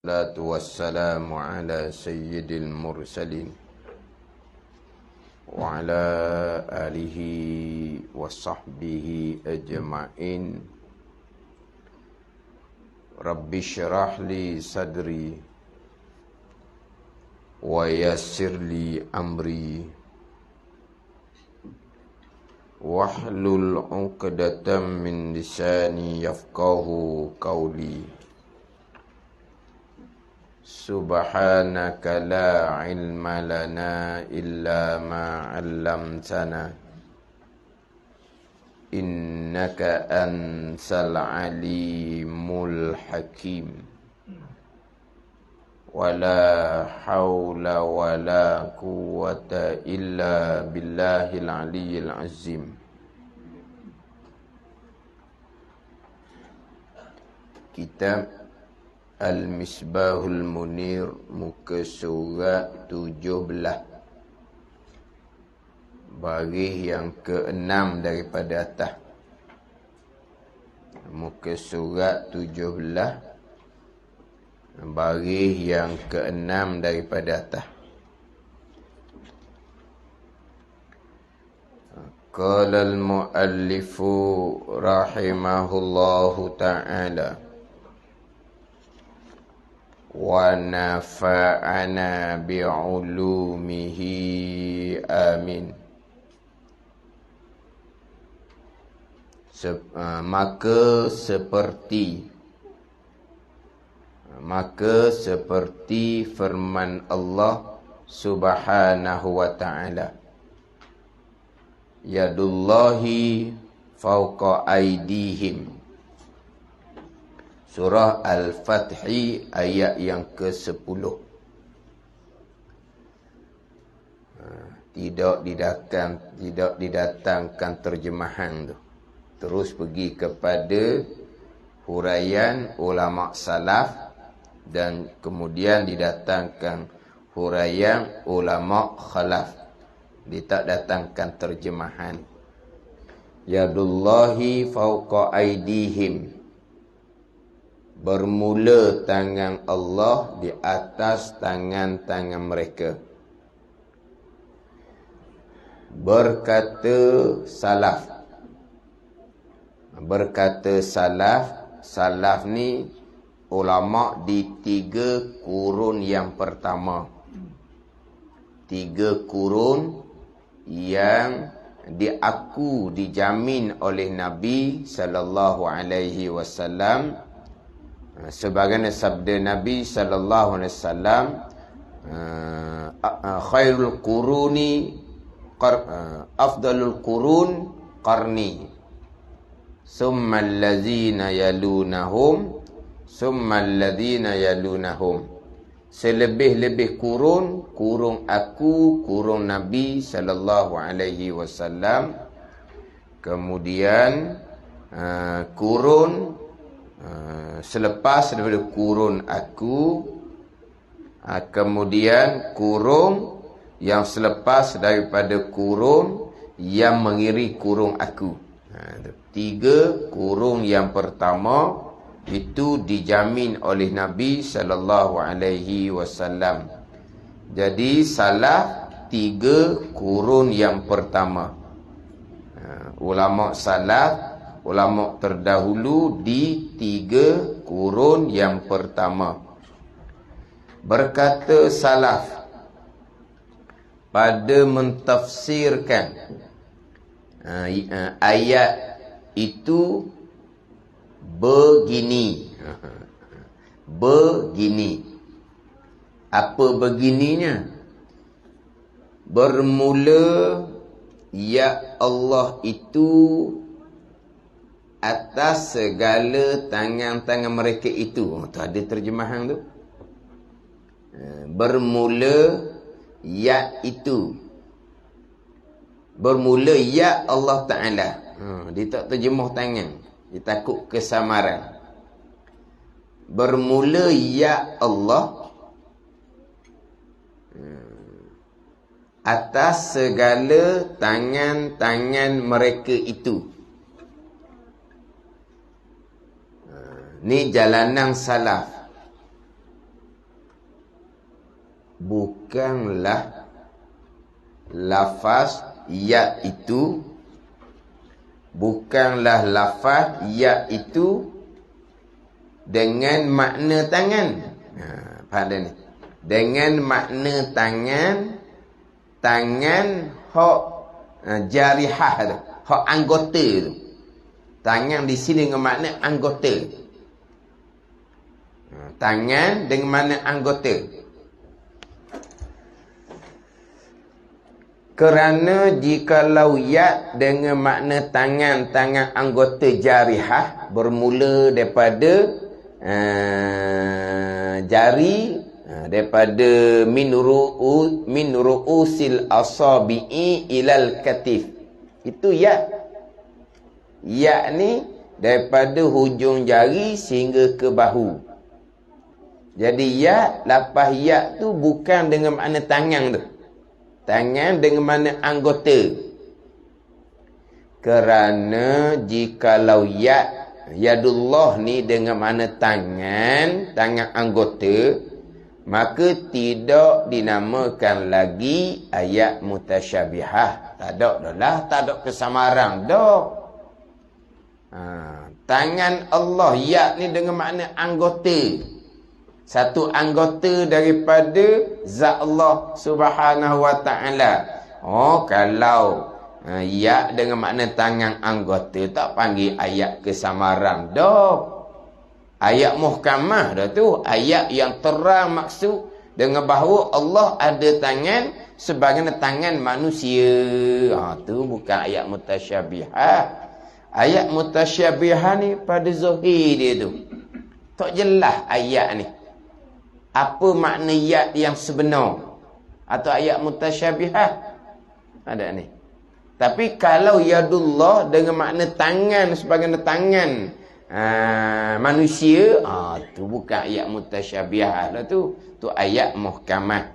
Salatu wassalamu ala sayyidil mursalin wa ala alihi wa sahbihi ajma'in. Rabbi syrah li sadri wa yassir li amri wahlul 'uqdatam min lisani yafqahu qawli. Subhanaka la ilma lana illa ma 'allamtana innaka antal alimul hakim. Wala haula wala quwwata illa billahil aliyyil azim. Kitab Al-Misbahul Munir, muka surat 17, baris yang ke-6 daripada atas. Muka surat 17, baris yang ke-6 daripada atas. Qala al-muallifu rahimahullahu ta'ala wa nafa'ana bi'ulumihi amin. Maka seperti firman Allah Subhanahu wa ta'ala, yadullahi fawqa aydihim. Surah Al-Fathi ayat yang ke-10. Tidak didatangkan terjemahan tu. Terus pergi kepada huraian ulama salaf dan kemudian didatangkan huraian ulama khalaf. Dia tak datangkan terjemahan. Yadullahi fawqa aydihim. Bermula tangan Allah di atas tangan-tangan mereka. Berkata salaf ni ulama di 3 kurun yang pertama. 3 kurun yang dijamin oleh Nabi sallallahu alaihi wasallam. Sebagaimana sabda Nabi sallallahu alaihi wasallam, khairul quruni afdalul qurun qarni summa allazina yalunahum summa allazina yalunahum. Selebih-lebih kurun aku, kurun Nabi sallallahu alaihi wasallam. Kemudian kurun selepas daripada kurun aku, kemudian kurun yang selepas daripada kurun yang mengiri kurun aku. 3 kurun yang pertama itu dijamin oleh Nabi sallallahu alaihi wasallam. Jadi salah 3 kurun yang pertama. Ulama salaf, ulama terdahulu di 3 kurun yang pertama. Berkata salaf pada mentafsirkan ayat itu begini. Apa begininya? Bermula ya Allah itu atas segala tangan-tangan mereka itu. Tu ada terjemahan tu. Bermula ya itu. Bermula ya Allah Ta'ala. Dia tak terjemah tangan. Dia takut kesamaran. Bermula ya Allah atas segala tangan-tangan mereka itu. Ni jalanan salaf. bukanlah lafaz ya itu, bukanlah lafaz ya itu dengan makna tangan. Faham dah ni? Dengan makna tangan hak jarihah tu, hak anggota tu. Tangan di sini dengan makna anggota. Tangan dengan makna anggota. Kerana jikalau yad dengan makna tangan anggota jarihah bermula daripada jari, daripada min ru'usil asabi'i ilal katif. Itu yad. Yad ni daripada hujung jari sehingga ke bahu. Jadi yad, lafaz yad tu bukan dengan makna tangan tu. Tangan dengan makna anggota. Kerana jikalau yadullah ni dengan makna tangan anggota, maka tidak dinamakan lagi ayat mutasyabihah. Tak ada kesamaran dah. Tangan Allah, yad ni dengan makna anggota. Satu anggota daripada zat Allah Subhanahu wa ta'ala. Kalau yad dengan makna tangan anggota, tak panggil ayat kesamaran dah. Ayat muhkamah dah tu. Ayat yang terang maksud dengan bahawa Allah ada tangan sebagaimana tangan manusia. Tu bukan ayat mutasyabihah. Ayat mutasyabihah ni pada zahir dia tu, tak jelas ayat ni apa makna yad yang sebenar atau ayat mutasyabihah. Ada ni. Tapi kalau yadullah dengan makna tangan sebagaimana tangan manusia, tu bukan ayat mutasyabihah lah tu. Tu ayat muhkamah.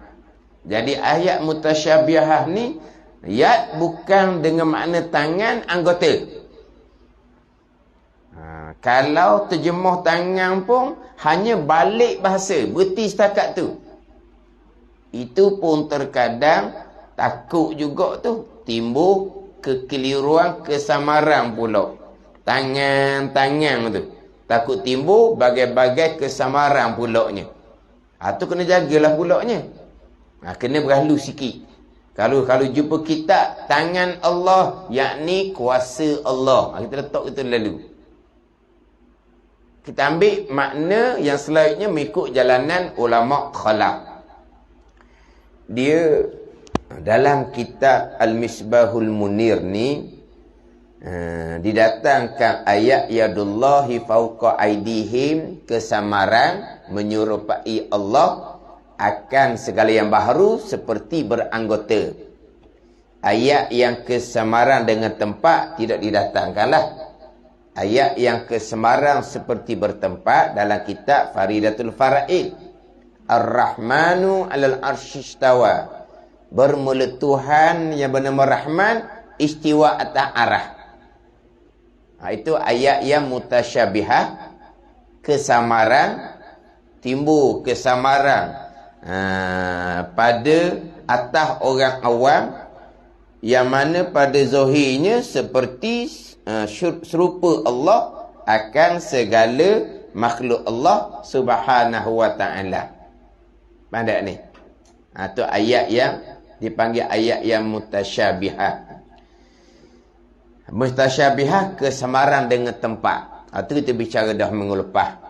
Jadi ayat mutasyabihah ni yad bukan dengan makna tangan anggota. Kalau terjemah tangan pun hanya balik bahasa, berhenti setakat tu. Itu pun terkadang takut juga tu timbul kekeliruan, kesamaran pula. Tangan tu takut timbul bagai-bagai kesamaran pulaknya. Tu kena jagalah pulaknya. Kena berhalus sikit. Kalau jumpa kitab tangan Allah, yakni kuasa Allah, kita letak itu lalu. Kita ambil makna yang selanjutnya mengikut jalanan ulama khalaf. Dia dalam kitab Al-Misbahul Munir ni didatangkan ayat yadullahi fauqa aidihim, kesamaran menyerupai Allah akan segala yang baharu seperti beranggota. Ayat yang kesamaran dengan tempat tidak didatangkanlah. Ayat yang kesamaran seperti bertempat dalam kitab Faridatul Fara'id. Ar-Rahmanu alal arsyistawa. Bermula Tuhan yang bernama Rahman istiwa atas arah. Itu ayat yang mutasyabihah. Kesamaran. Timbul kesamaran pada atas orang awam. Yang mana pada zahirnya seperti serupa Allah akan segala makhluk Allah Subhanahu wa ta'ala. Pandai ni. Tu ayat yang dipanggil ayat yang mutasyabihah. Mutasyabihah kesamaran dengan tempat. Tu kita bicara dah minggu lepas.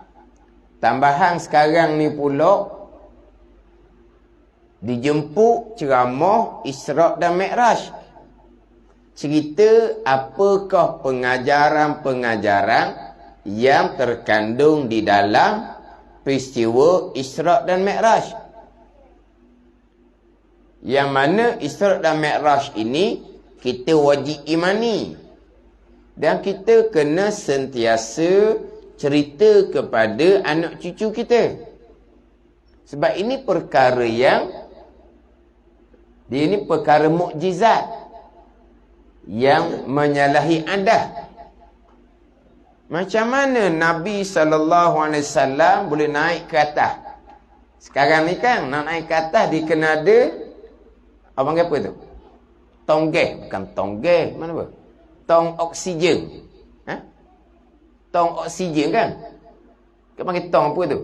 Tambahan sekarang ni pula dijemput ceramah Isra' dan Mi'raj. Cerita apakah pengajaran-pengajaran yang terkandung di dalam peristiwa Isra' dan Mi'raj. Yang mana Isra' dan Mi'raj ini kita wajib imani. Dan kita kena sentiasa cerita kepada anak cucu kita. Sebab ini perkara yang ini perkara mukjizat yang menyalahi adat. Macam mana Nabi SAW boleh naik ke atas Sekarang ni kan nak naik ke atas dia kena ada abang apa tu? Tong gas, bukan tong gas, mana apa? Tong oksigen. Ha? Tong oksigen kan? Kau panggil tong apa tu?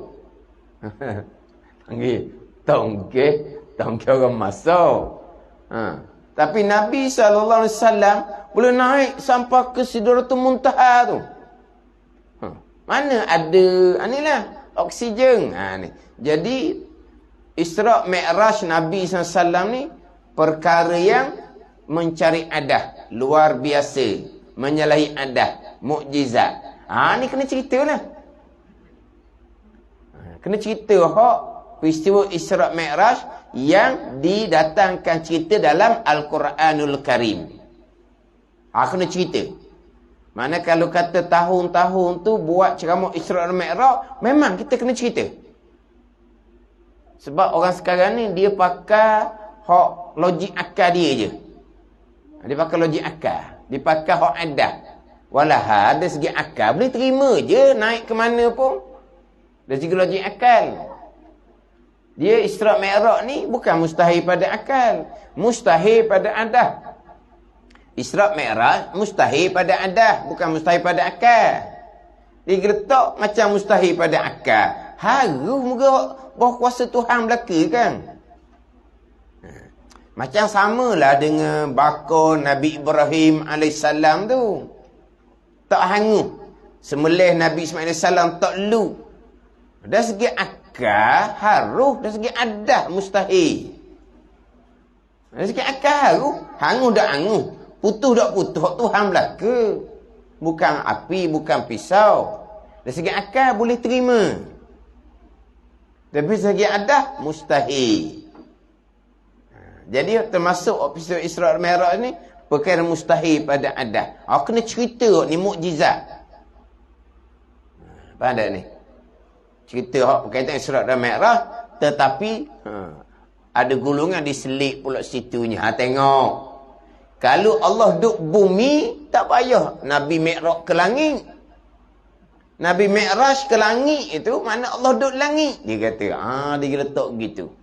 Panggil tong gas, tong gas orang masuk. Ha. Tapi Nabi SAW boleh naik sampai ke Sidratul Muntaha tu. Ha. Mana ada inilah oksigen. Ha ni. Jadi Isra' Mi'raj Nabi SAW ni perkara yang mencari adah, luar biasa, menyalahi adah, mukjizat. Ha ni kena ceritalah. Kena cerita hak peristiwa Isra' Mi'raj yang didatangkan cerita dalam Al-Quranul Karim. Ha kena cerita. Mana kalau kata tahun-tahun tu buat ceramah Isra' Mi'raj, memang kita kena cerita. Sebab orang sekarang ni dia pakai hak logik akal dia je. Dia pakai logik akal. Dia pakai hak adah. Walah ada segi akal boleh terima je naik ke mana pun. Dari segi logik akal. Dia Isra' Mi'raj ni bukan mustahil pada akal. Mustahil pada adah. Isra' Mi'raj mustahil pada adah. Bukan mustahil pada akal. Dia geletak macam mustahil pada akal. Haru muka bawah kuasa Tuhan belaka kan. Macam samalah dengan bakar Nabi Ibrahim AS tu. Tak hangus. Sembelih Nabi Ismail AS tak lu. Dari segi akal harus, dari segi adah mustahil. Dari segi akal harus, hangus tak hangus, putus tak putus, Tuhan belaka. Bukan api, bukan pisau. Dari segi akal boleh terima. Tapi dari segi adah mustahil. Jadi termasuk episod Isra' Mi'raj ni perkara mustahil pada adah. Aku kena cerita ni mukjizat. Faham tak ni? Cerita hak berkaitan Isra' dan Mi'raj tetapi ada gulungan diselit pula situnya. Ha tengok. Kalau Allah duduk bumi tak payah Nabi Mi'raj ke langit. Nabi Mi'raj ke langit itu mana Allah duduk langit. Dia kata, dia letak gitu.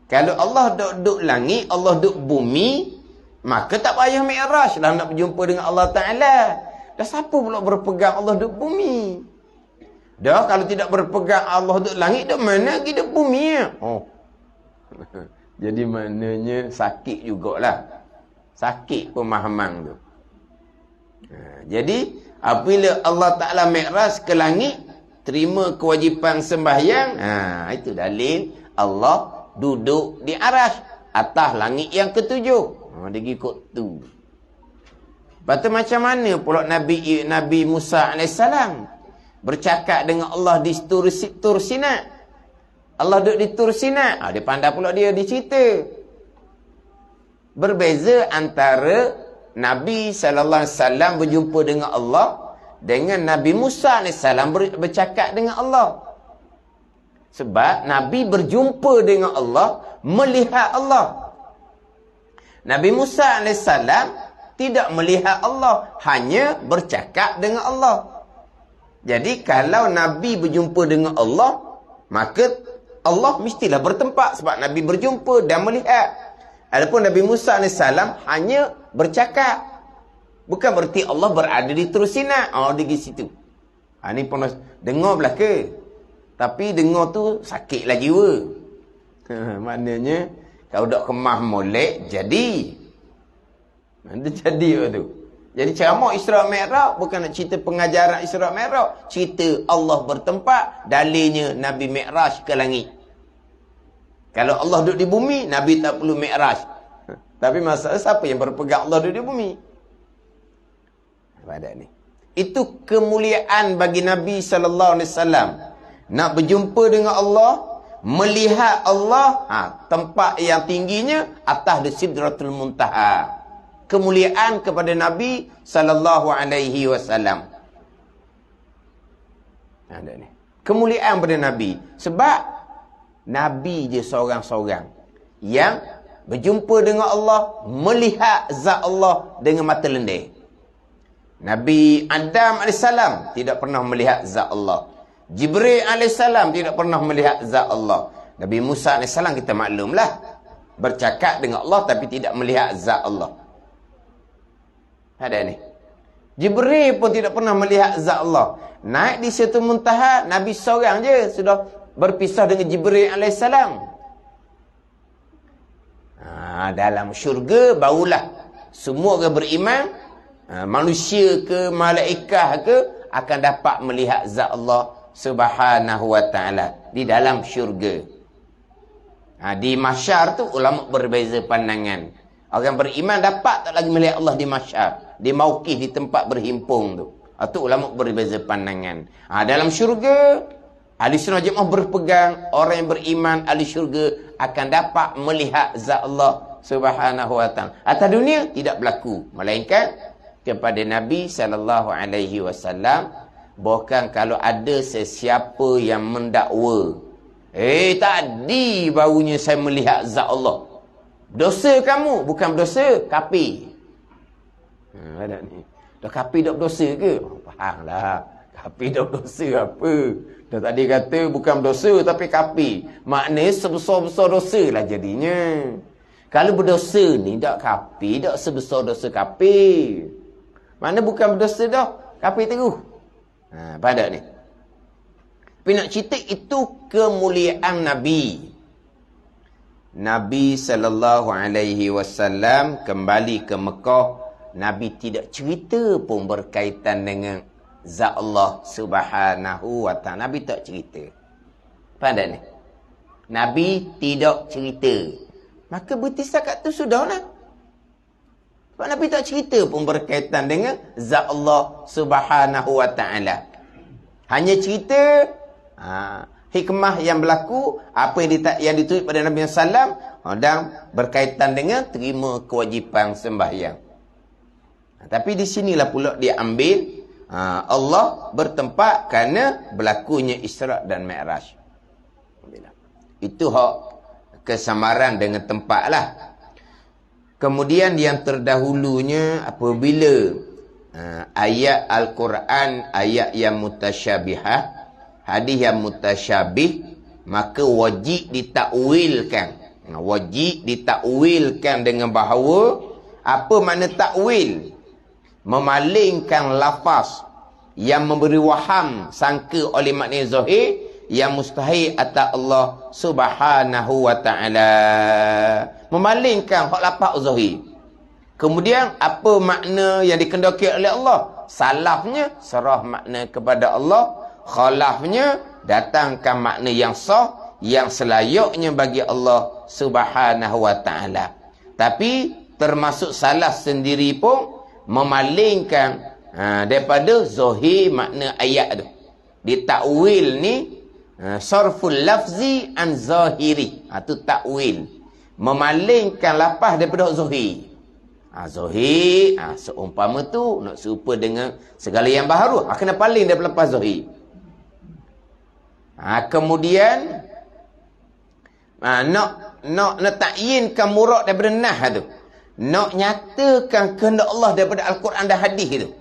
Kalau Allah duduk langit, Allah duduk bumi, maka tak payah Mi'raj lah nak berjumpa dengan Allah Ta'ala. Dah siapa pula berpegang Allah duduk bumi? Dah kalau tidak berpegang Allah duduk langit, dah mana lagi duduk bumi ya? Oh. Jadi maknanya sakit jugalah. Sakit pemahaman tu. Jadi apabila Allah Ta'ala Mi'raj ke langit, terima kewajipan sembahyang, itu dalil Allah duduk di arasy atas langit yang ketujuh. Dia ikut tu. Lepas tu macam mana pula Nabi Musa AS bercakap dengan Allah di Tur Sina. Allah duduk di Tur Sina. Dia pandai pula dia dicerita. Berbeza antara Nabi SAW berjumpa dengan Allah dengan Nabi Musa AS bercakap dengan Allah. Sebab Nabi berjumpa dengan Allah, melihat Allah. Nabi Musa AS tidak melihat Allah, hanya bercakap dengan Allah. Jadi kalau Nabi berjumpa dengan Allah, maka Allah mestilah bertempat sebab Nabi berjumpa dan melihat. Adapun Nabi Musa AS hanya bercakap. Bukan berarti Allah berada di Tur Sina. Dia di situ. Ni pun dengar belaka. Tapi dengar tu sakitlah jiwa. Maknanya kalau dak kemah molek jadi. Nanti jadi tu. Jadi ceramah Isra' Mi'raj bukan nak cerita pengajaran Isra' Mi'raj, cerita Allah bertempat, dalilnya Nabi Mi'raj ke langit. Kalau Allah duduk di bumi, Nabi tak perlu Mi'raj. Tapi masalah siapa yang berpegang Allah duduk di bumi? Pada ni. Itu kemuliaan bagi Nabi SAW. Nak berjumpa dengan Allah, melihat Allah, tempat yang tingginya atas Sidratul Muntaha. Kemuliaan kepada Nabi SAW. Ada ni. Kemuliaan pada Nabi. Sebab Nabi je seorang-seorang yang berjumpa dengan Allah, melihat zat Allah dengan mata lendir. Nabi Adam AS tidak pernah melihat zat Allah. Jibril AS tidak pernah melihat zat Allah. Nabi Musa AS kita maklumlah, bercakap dengan Allah tapi tidak melihat zat Allah. Ada ni. Jibril pun tidak pernah melihat zat Allah. Naik di situ muntaha, Nabi seorang je sudah berpisah dengan Jibril AS. Dalam syurga barulah semua orang beriman, manusia ke malaikat ke, akan dapat melihat zat Allah Subhanahu wa ta'ala di dalam syurga. Di mahsyar tu ulama berbeza pandangan. Orang beriman dapat tak lagi melihat Allah di mahsyar, di mauqif, di tempat berhimpun tu. Itu ulama berbeza pandangan. Dalam syurga, ahli sunnah jemaah berpegang orang yang beriman ahli syurga akan dapat melihat zat Allah Subhanahu wa ta'ala. Atas dunia tidak berlaku, melainkan kepada Nabi SAW. Bahkan kalau ada sesiapa yang mendakwa, tadi barunya saya melihat zat Allah. Dosa kamu, bukan berdosa, kafir. Ada ni. Dah kafir dah berdosa ke? Fahamlah. Kafir dah berdosa apa? Dah tadi kata bukan berdosa tapi kafir. Maknanya sebesar-besar dosa lah jadinya. Kalau berdosa ni tak kafir, tak sebesar dosa kafir. Mana bukan berdosa dah, kafir terus. Pada ni. Tapi nak cerita itu kemuliaan Nabi. Nabi SAW kembali ke Mekah. Nabi tidak cerita pun berkaitan dengan zat Allah Subhanahu wa ta'ala. Nabi tak cerita. Pada ni. Nabi tidak cerita. Maka berarti setakat tu sudahlah. Sebab Nabi tak cerita pun berkaitan dengan zat Allah Subhanahu wa ta'ala. Hanya cerita hikmah yang berlaku, apa yang ditulis pada Nabi SAW, dan berkaitan dengan terima kewajipan sembahyang. Tapi di sinilah pula dia ambil Allah bertempat kerana berlakunya Isra' dan Mi'raj. Itu hak kesamaran dengan tempat lah. Kemudian yang terdahulunya apabila ayat Al-Quran, ayat yang mutasyabihah, hadis yang mutasyabih, maka wajib ditakwilkan. Wajib ditakwilkan dengan bahawa, apa makna takwil? Memalingkan lafaz yang memberi waham sangka oleh makna zahir yang mustahil atas Allah Subhanahu wa ta'ala. Memalingkan hak lafaz zahir. Kemudian apa makna yang dikendaki oleh Allah? Salafnya serah makna kepada Allah, khalafnya datangkan makna yang sah, yang selayaknya bagi Allah Subhanahu wa ta'ala. Tapi termasuk salaf sendiri pun memalingkan daripada zahir makna ayat tu. Ditakwil ni sarful lafzi an zahiri. Itu takwil. Memalingkan lafaz daripada zahir. Zahir, seumpama tu nak serupa dengan segala yang baharu, kena paling daripada lafaz zahir. Kemudian nak takyinkan murad daripada nah tu. Nak nyatakan kehendak Allah daripada Al-Quran dan hadis itu.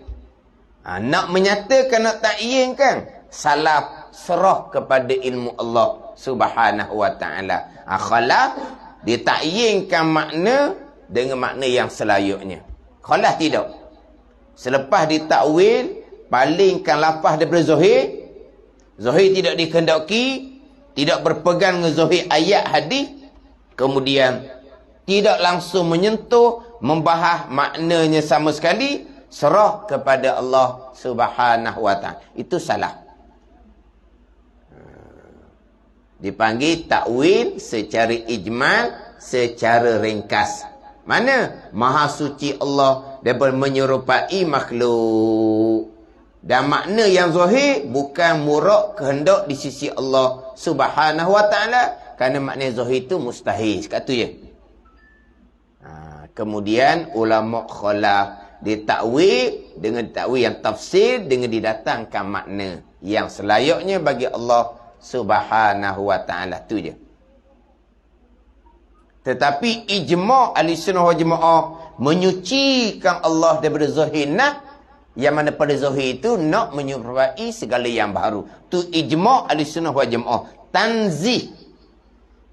Nak menyatakan, nak takyinkan, salaf serah kepada ilmu Allah Subhanahu wa ta'ala. Khalaf ditakyinkan makna dengan makna yang selayaknya. Khalaf tidak. Selepas ditakwil, palingkan lafaz daripada zahir. Zahir tidak dikehendaki, tidak berpegang dengan zahir ayat hadis. Kemudian tidak langsung menyentuh, membahas maknanya sama sekali, serah kepada Allah Subhanahu wa ta'ala. Itu salah. Dipanggil takwil secara ijmal, secara ringkas. Mana? Maha suci Allah daripada menyerupai makhluk. Dan makna yang zahir bukan murad kehendak di sisi Allah Subhanahu wa ta'ala. Kerana makna zahir itu mustahil. Sekat tu je. Kemudian ulama khalaf ditakwil dengan takwil yang tafsir, dengan didatangkan makna yang selayaknya bagi Allah Subhanahu wa ta'ala. Tu je. Tetapi ijma' ahli sunnah wal jamaah menyucikan Allah daripada zahir nah, Yang mana pada zahir itu nak menyerupai segala yang baru. Tu ijma' ahli-sunnah wal jamaah. Tanzih,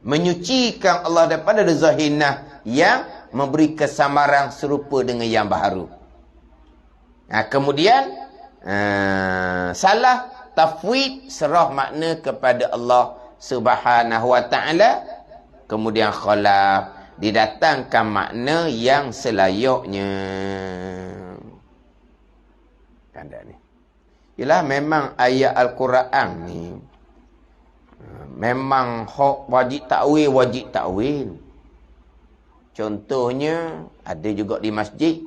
menyucikan Allah daripada zahinah yang memberi kesamaran serupa dengan yang baru. Kemudian salah tafwid, serah makna kepada Allah Subhanahu wa taala. Kemudian khalaf, didatangkan makna yang selayaknya. Tanda ni. Ialah memang ayat Al-Quran ni memang hak wajib takwil. Contohnya ada juga di masjid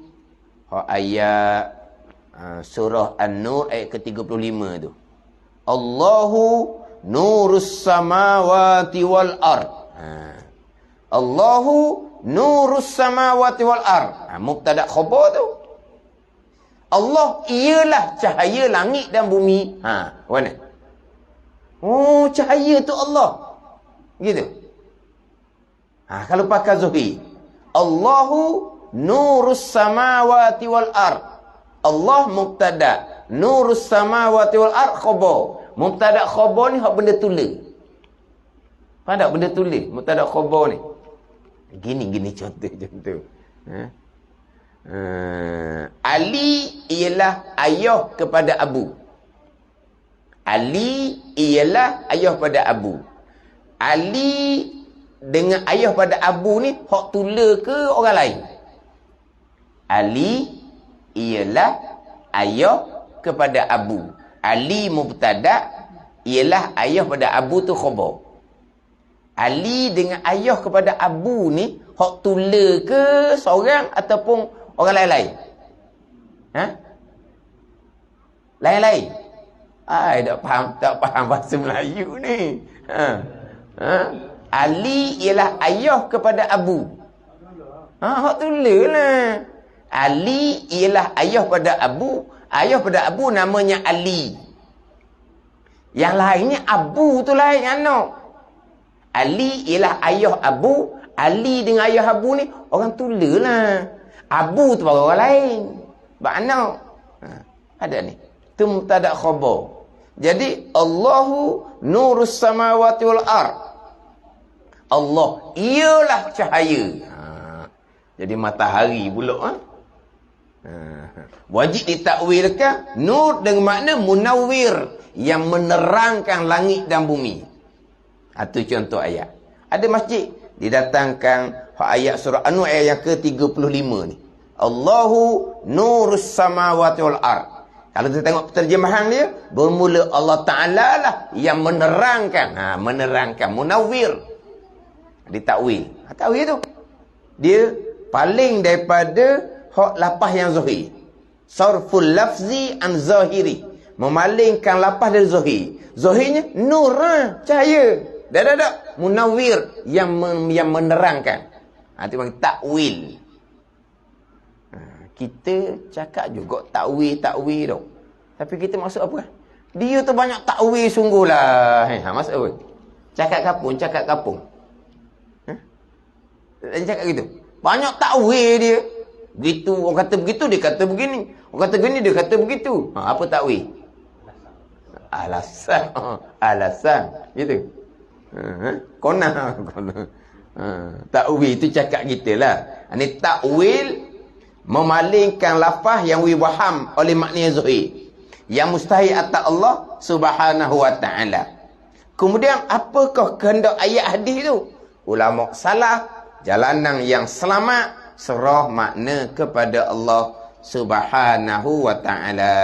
hak ayat surah An-Nur ayat ke-35 tu. Allahu nurus samawati wal ard. Allahu nurus samawati wal ard. Mubtada khabar tu. Allah ialah cahaya langit dan bumi. Mana? Oh, cahaya tu Allah. Gitu. Kalau pakai zuhir. Allahu nurus samawati wal ard. Allah mubtada. Nurus samawati wal ard khabar. Mubtada khabar ni hak benda tulis. Faham tak benda tulis? Mubtada khabar ni. Gini contoh. Ali ialah ayah kepada Abu. Ali ialah ayah pada Abu. Ali dengan ayah pada Abu ni hak tula ke orang lain? Ali ialah ayah kepada Abu. Ali mubtada, ialah ayah pada Abu tu khabar. Ali dengan ayah kepada Abu ni hak tula ke seorang ataupun orang lain-lain? Lain-lain. Tak faham bahasa Melayu ni. Ali ialah ayah kepada Abu. Hak tula lah. Ali ialah ayah pada Abu. Ayah pada Abu namanya Ali. Yang lainnya Abu tu lain anak. Ali ialah ayah Abu. Ali dengan ayah Abu ni orang tula lah. Abu tu baru orang lain. Anak. Ada ni. Itu mubtada khabar. Jadi Allahu nurus samawati wal ard. Allah ialah cahaya. Jadi matahari pula. Wajib ditakwilkan nur dengan makna munawwir, yang menerangkan langit dan bumi. Itu contoh ayat. Ada masjid didatangkan ayat surah An-Nur ayat yang ke-35 ni. Allahu nurus samawati wal ard. Kalau kita tengok terjemahan dia, bermula Allah Ta'ala lah yang menerangkan. Menerangkan, munawwir. Ditakwil. Takwil tu. Dia paling daripada hak lapah yang zahir. Sarful lafzi an zahiri. Memalingkan lapah dari zahir. Zahirnya nur, cahaya. Dah. Munawwir yang menerangkan. Itu panggil takwil. Kita cakap juga takwil tu. Tapi kita maksud apa? Dia tu banyak takwil sungguhlah. Maksud apa? Cakap kapung. Dia cakap gitu. Banyak takwil dia. Begitu, orang kata begitu, dia kata begini. Orang kata begini, dia kata begitu. Apa takwil? Alasan. Gitu. Kona. Takwil itu cakap kita lah. Ini takwil memalingkan lafaz yang wibaham oleh makna zahir, yang mustahil atas Allah Subhanahu wa taala. Kemudian apakah kehendak ayat hadis itu? Ulama salaf jalanan yang selamat serah makna kepada Allah Subhanahu wa taala.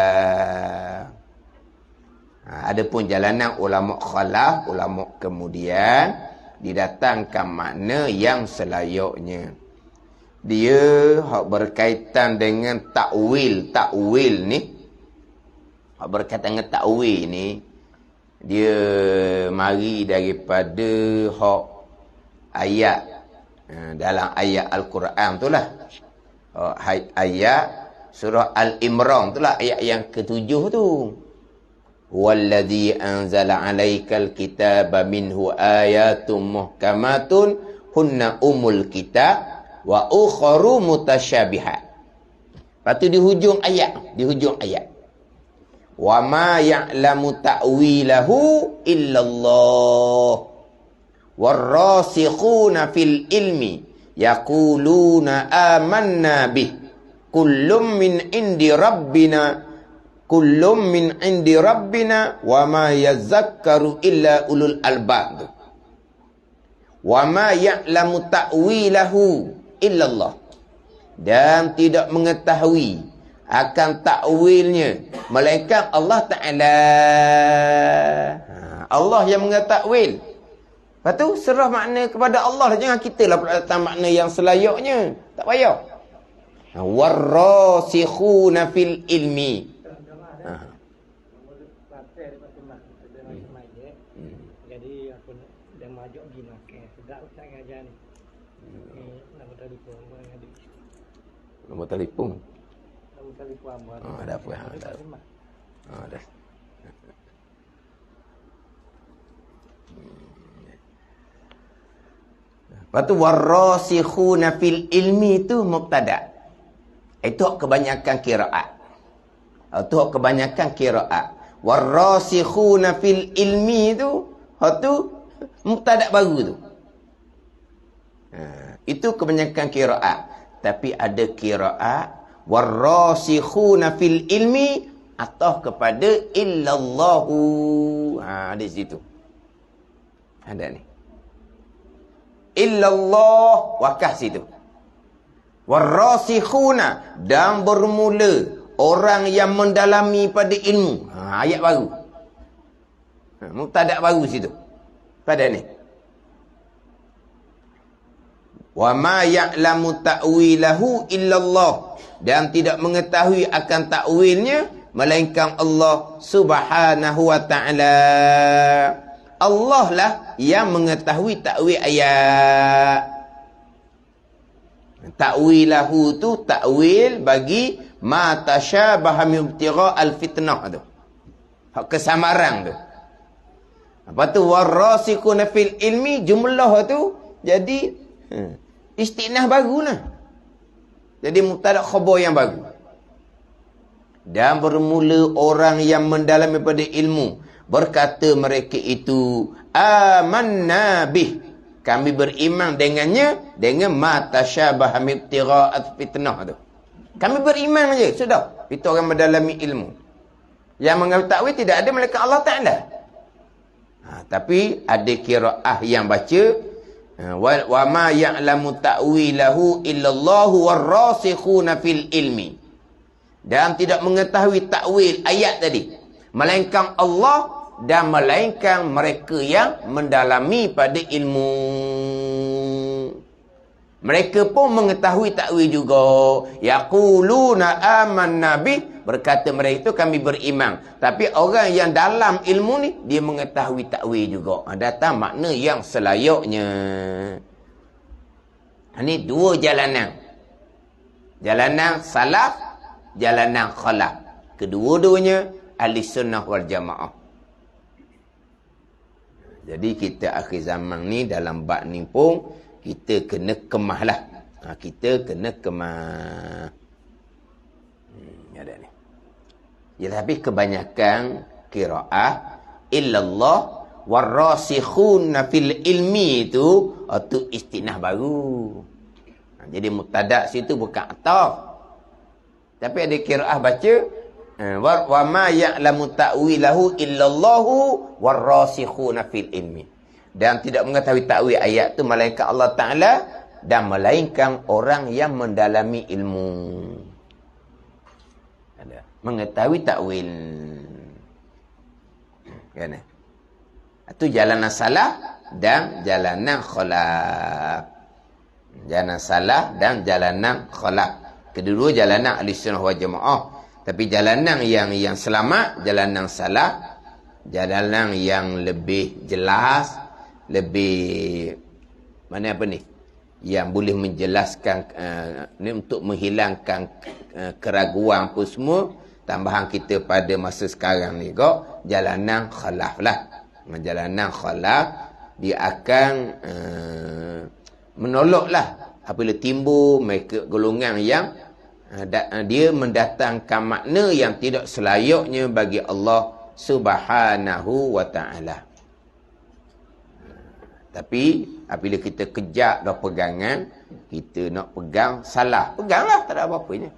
Adapun jalanan ulama khalaf, ulama kemudian didatangkan makna yang selayaknya. Dia hak berkaitan dengan takwil ni. Hak berkaitan dengan takwil ni, dia mari daripada hak ayat dalam ayat Al-Quran tu lah. Ayat surah Al-Imran tu lah, ayat yang ke-7 tu. Walladzi anzala 'alaikal kitaba minhu ayatum muhkamatun hunna umul kitab wa ukharu mutasyabihat. Lepas tu di hujung ayat. Wa ma ya'lamu ta'wilahu illallah. Warrasikhuna fil ilmi yaquluna amanna bih. Kullum min indi rabbina wa ma yazakkaru illa ulul albab. Wa ma ya'lamu ta'wilahu illallah. Dan tidak mengetahui akan takwilnya melainkan Allah Ta'ala. Allah yang mengetahui. Lepas tu serah makna kepada Allah. Jangan kita lah datang makna yang selayaknya. Tak payah. Warrasikhuna fil ilmi. Jadi aku dah majak pergi makan. Sedap tak ngajar ni. Nama telefon buat ngadi. Nombor telefon. Nama telefon buat. Ada apa? Ada. Lepas tu warrasikhuna fil ilmi tu mubtada'. Itu kebanyakan qiraat. Warrasikhuna fil ilmi tu mubtada' baru tu. Itu kebanyakan qiraat. Tapi ada qiraat warrasikhuna fil ilmi atau kepada illallahu. Ada situ. Ada ni. Illallah wakah situ. Warrasikhuna dan bermula orang yang mendalami pada ilmu. Ayat baru. Mubtada' baru situ. Pada ni. Wa ma ya'lamu ta'wilahu illallah. Dan tidak mengetahui akan takwilnya melainkan Allah Subhanahu wa ta'ala. Allah lah yang mengetahui takwil ayat. Ta'wilahu tu takwil bagi ma tasyabaha min ibtigha al-fitnah tu. Hak kesamaran tu. Apa tu warrasikhuna fil ilmi jumlah tu jadi istinah baru lah. Jadi mubtada' khabar yang baru. Dan bermula orang yang mendalami pada ilmu berkata mereka itu amanna bih, kami beriman dengannya, dengan ma tasyabaha min ibtigha'at fitnah tu. Kami beriman saja, sudah. Itu orang mendalami ilmu. Yang mengambil takwil tidak ada malaikat Allah Ta'ala. Tapi ada qiraah yang baca wa ma ya'lamu ta'wilahu illallahu warrasikhuna fil ilmi. Dan tidak mengetahui takwil ayat tadi melainkan Allah dan melainkan mereka yang mendalami pada ilmu. Mereka pun mengetahui takwil juga. Yaquluna amanna bih, berkata mereka itu kami beriman. Tapi orang yang dalam ilmu ni dia mengetahui takwil juga. Datang makna yang selayaknya. Ini dua jalanan. Jalanan salaf, jalanan khalaf. Kedua-duanya ahli sunnah wal jamaah. Jadi kita akhir zaman ni dalam bab ni pun kita kena kemah lah. Kita kena kemah. Ada ni. Ya, tapi kebanyakan qiraah illallah warrasikhuna fil ilmi itu istinah baru. Jadi mubtada' situ bukan ataf. Tapi ada qiraah baca wa ma ya'lamu ta'wilahu illallahu warrasikhuna fil ilmi. Dan tidak mengetahui takwil ayat tu melainkan Allah Ta'ala dan melainkan orang yang mendalami ilmu. Ada mengetahui takwil. Kan? Itu jalanan salah dan jalanan khalaf. Jalanan salah dan jalanan khalaf. Kedua jalanan ahli-sunnah wal jamaah. Tapi jalanan yang selamat, jalanan salah, jalanan yang lebih jelas, lebih mana apa ni? Yang boleh menjelaskan ni untuk menghilangkan keraguan apa semua. Tambahan kita pada masa sekarang ni kok jalanan khalaf lah. Jalanan khalaf dia akan menolaklah apabila timbul mereka golongan yang Dia mendatangkan makna yang tidak selayaknya bagi Allah Subhanahu wa ta'ala. Tapi apabila kita kejap dah pegangan, kita nak pegang salah. Peganglah, tak ada apa-apanya.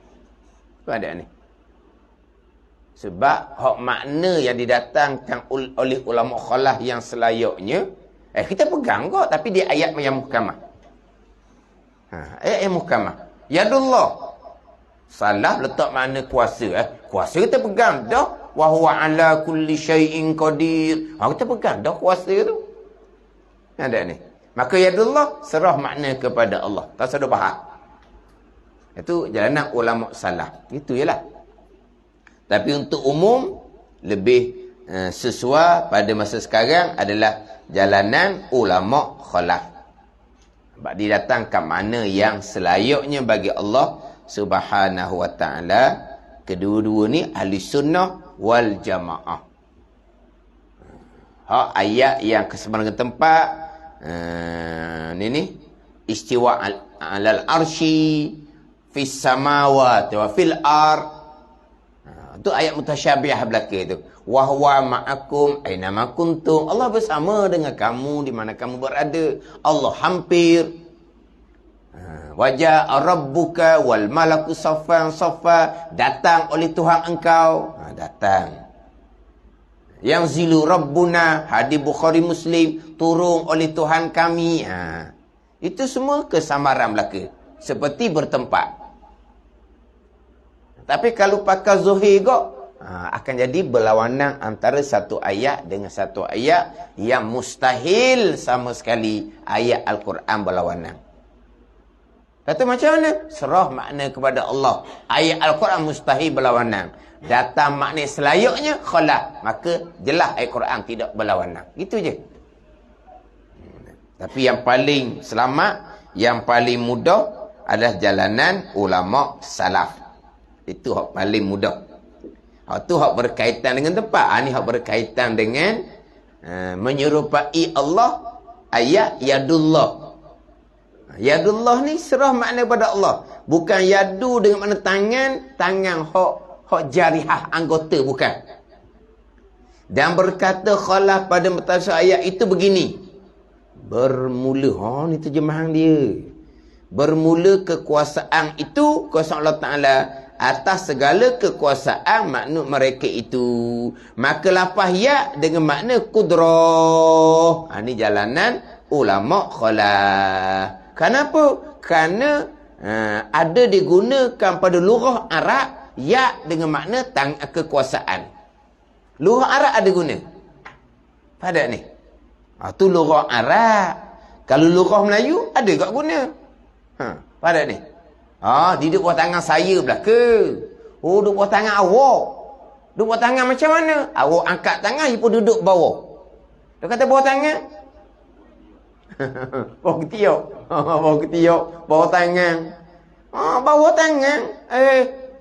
Apa ada ni? Sebab hak makna yang didatangkan oleh ulama khalah yang selayaknya, kita pegang kok, tapi dia ayat yang muhkamah. Ayat yang muhkamah. Yadullah. Salah letak makna kuasa. Kuasa kita pegang dah. Wa huwa ala kulli syai'in qadir. Kita pegang dah kuasa tu. Ada ni. Maka yadullah serah makna kepada Allah. Tak sudah faham. Itu jalanan ulama salah. Itu jelah. Tapi untuk umum lebih sesuai pada masa sekarang adalah jalanan ulama khalaf. Sebab didatangkan makna yang selayaknya bagi Allah Subhanahu wa ta'ala. Kedua-dua ni ahli sunnah wal jamaah. Ayat yang ke sebarang tempat ni istiwa alal arsy fis samawati wa fil ard. Itu ayat mutasyabiah belaka tu. Wa huwa ma'akum aina ma kuntum. Allah bersama dengan kamu di mana kamu berada. Allah hampir. Wajah rabbuka wal malaku saffan saffa. Datang oleh Tuhan engkau. Datang. Yang zilu rabbuna, hadis Bukhari Muslim, turun oleh Tuhan kami. Itu semua kesamaran belaka. Seperti bertempat. Tapi kalau pakai zuhir kok, akan jadi berlawanan antara satu ayat dengan satu ayat yang mustahil sama sekali ayat Al-Quran berlawanan. Kata macam mana? Serah makna kepada Allah. Ayat Al-Quran mustahil berlawanan. Datang makna selayaknya khalah. Maka jelas ayat Quran tidak berlawanan. Gitu je. Tapi yang paling selamat, yang paling mudah adalah jalanan ulama salaf. Itu hak paling mudah. Itu hak berkaitan dengan tempat. Ini hak berkaitan dengan menyerupai Allah. Ayat yadullah. Yadullah ni serah makna pada Allah. Bukan yadu dengan makna tangan. Tangan hak jarihah anggota. Bukan. Dan berkata khalaf pada mutafsir ayat itu begini. Bermula. Ni terjemahan dia. Bermula kekuasaan itu. Kuasa Allah Ta'ala. Atas segala kekuasaan makna mereka itu. Maka lafaz ya dengan makna kudrah. Ini jalanan ulama khalah. Kenapa? Kerana ada digunakan pada lughah Arab ya dengan makna kekuasaan. Lughah Arab ada guna. Pada ni. Itu lughah Arab. Kalau lughah Melayu ada tak guna. Pada ni. Duduk bawah tangan saya belaka. Duduk bawah tangan awak. Duduk bawah tangan macam mana? Awak angkat tangan, dia pun duduk bawah. Dia kata bawah tangan. Bawah ketiak. Bawah ketiak. Bawah tangan. Bawah tangan.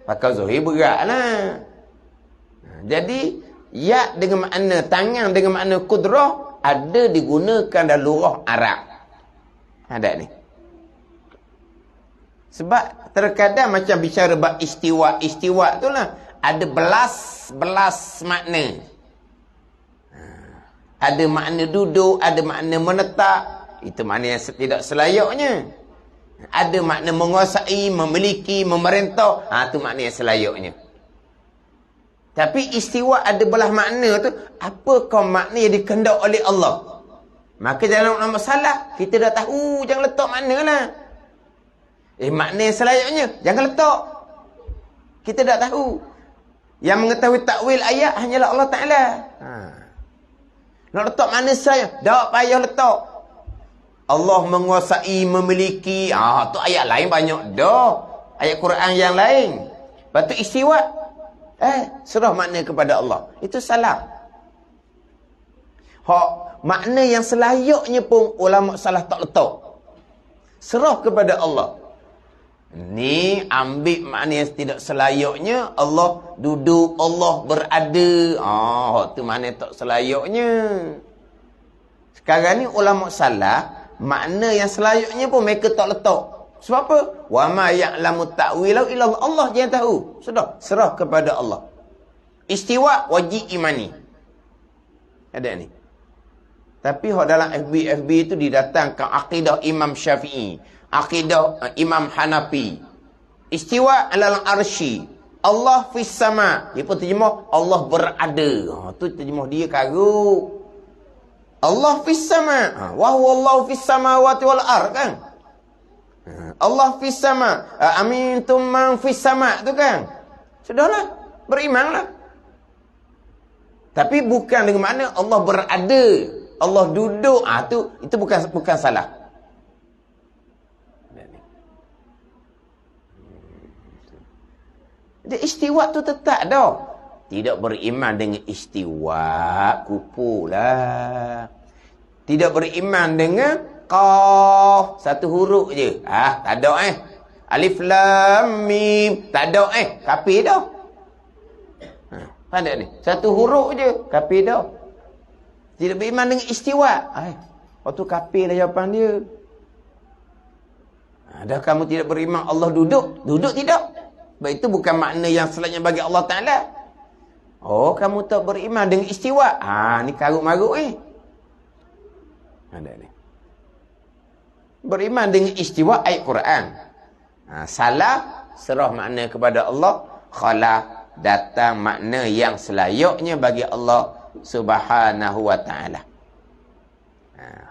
Pakai zuhir berat lah. Jadi, ya dengan makna tangan, dengan makna kudrah, ada digunakan dalam lughah Arab. Ada ni. Sebab terkadang macam bicara bab istiwa. Istiwa tu lah. Ada belas makna. Ada makna duduk. Ada makna menetap. Itu makna yang tidak selayaknya. Ada makna menguasai, memiliki, memerintah. Itu makna yang selayaknya. Tapi istiwa ada belah makna tu. Apakah makna yang dikehendak oleh Allah? Maka dalam masalah, kita dah tahu. Jangan letak makna lah. Makna yang selayaknya jangan letak. Kita dah tahu. Yang mengetahui takwil ayat hanyalah Allah Ta'ala. Nak letak makna saya, tak payah letak. Allah menguasai, memiliki. Tu ayat lain banyak dah. Ayat Quran yang lain. Lepas tu istiwa. Serah makna kepada Allah. Itu salah. Makna yang selayaknya pun ulama salah tak letak. Serah kepada Allah. Ni ambil makna yang tidak selayaknya. Allah duduk, Allah berada. Tu makna tak selayaknya. Sekarang ni ulama salah, makna yang selayaknya pun mereka tak letak. Sebab apa? Wa ma ya'lamu ta'wilahu illa Allah yang tahu. Sudah, serah kepada Allah. Istiwa wajib imani. Ada ni. Tapi dalam FB itu didatangkan akidah Imam Syafi'i, akidah Imam Hanafi. Istiwa alal arsy. Allah fis sama. Dia pun terjemah Allah berada. Tu terjemah dia karut. Allah fis sama. Wa huwa Allahu fis samawati wal ard kan? Allah fis sama. Amintum man fis sama tu kan? Sudahlah, berimanlah. Tapi bukan dengan makna Allah berada, Allah duduk. Itu bukan salah. Dia istiwa tu tetap dah. Tidak beriman dengan istiwa, kupulah. Tidak beriman dengan qaf, satu huruf je. Tak ada Alif lam mim, tak ada kafir dah. Ada ni. Satu huruf je, kafir dah. Tidak beriman dengan istiwa. Waktu kafir lah jawapan dia. Dah kamu tidak beriman Allah duduk? Duduk tidak. Sebab itu bukan makna yang selatnya bagi Allah Ta'ala. Oh, kamu tak beriman dengan istiwa. Ni karut-marut Ada ni. Beriman dengan istiwa ayat Quran. Salah, serah makna kepada Allah. Khala, datang makna yang selayaknya bagi Allah Subhanahu wa ta'ala.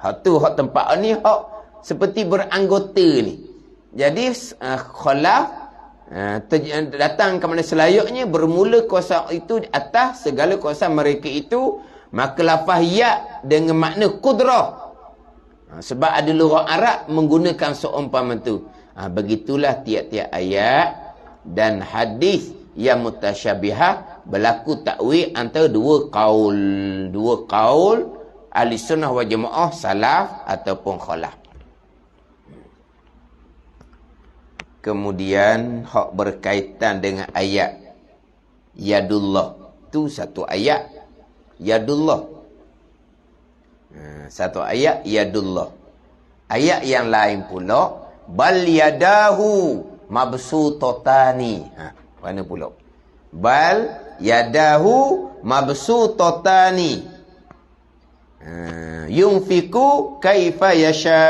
Hak tu, hak tempat ni, hak seperti beranggota ni. Jadi, khala, datang ke mana selayaknya, bermula kuasa itu atas segala kuasa mereka itu, maka lafaz ya dengan makna kudrah. Sebab ada lughat Arab menggunakan seumpama tu. Begitulah tiap-tiap ayat dan hadis yang mutasyabihah berlaku takwil antara dua kaul ahli sunnah wal jamaah, salaf ataupun khalaf. Kemudian hak berkaitan dengan ayat yadullah, tu satu ayat yadullah, satu ayat yadullah. Ayat yang lain pula bal yadahu mabsutatani. Mana pula? Bal yadahu mabsutatani. Yunfiku kaifa yasha.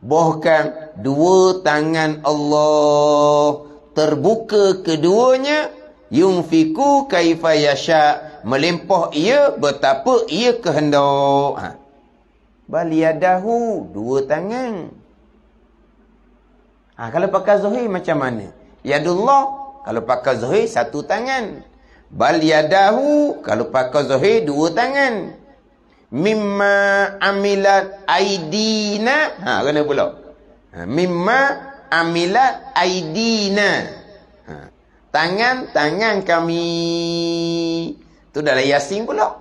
Bahkan dua tangan Allah terbuka keduanya, yunfiku kaifa yasha, melimpah ia betapa ia kehendak. Bal yadahu, dua tangan. Kalau pakai zahir macam mana? Yadullah, kalau pakai zahir satu tangan. Bal yadahu, kalau pakai zahir dua tangan. Mimma amilat aidina. Kena pula. Mimma amilat aidina. Tangan-tangan kami. Tu dalam Yasin pula.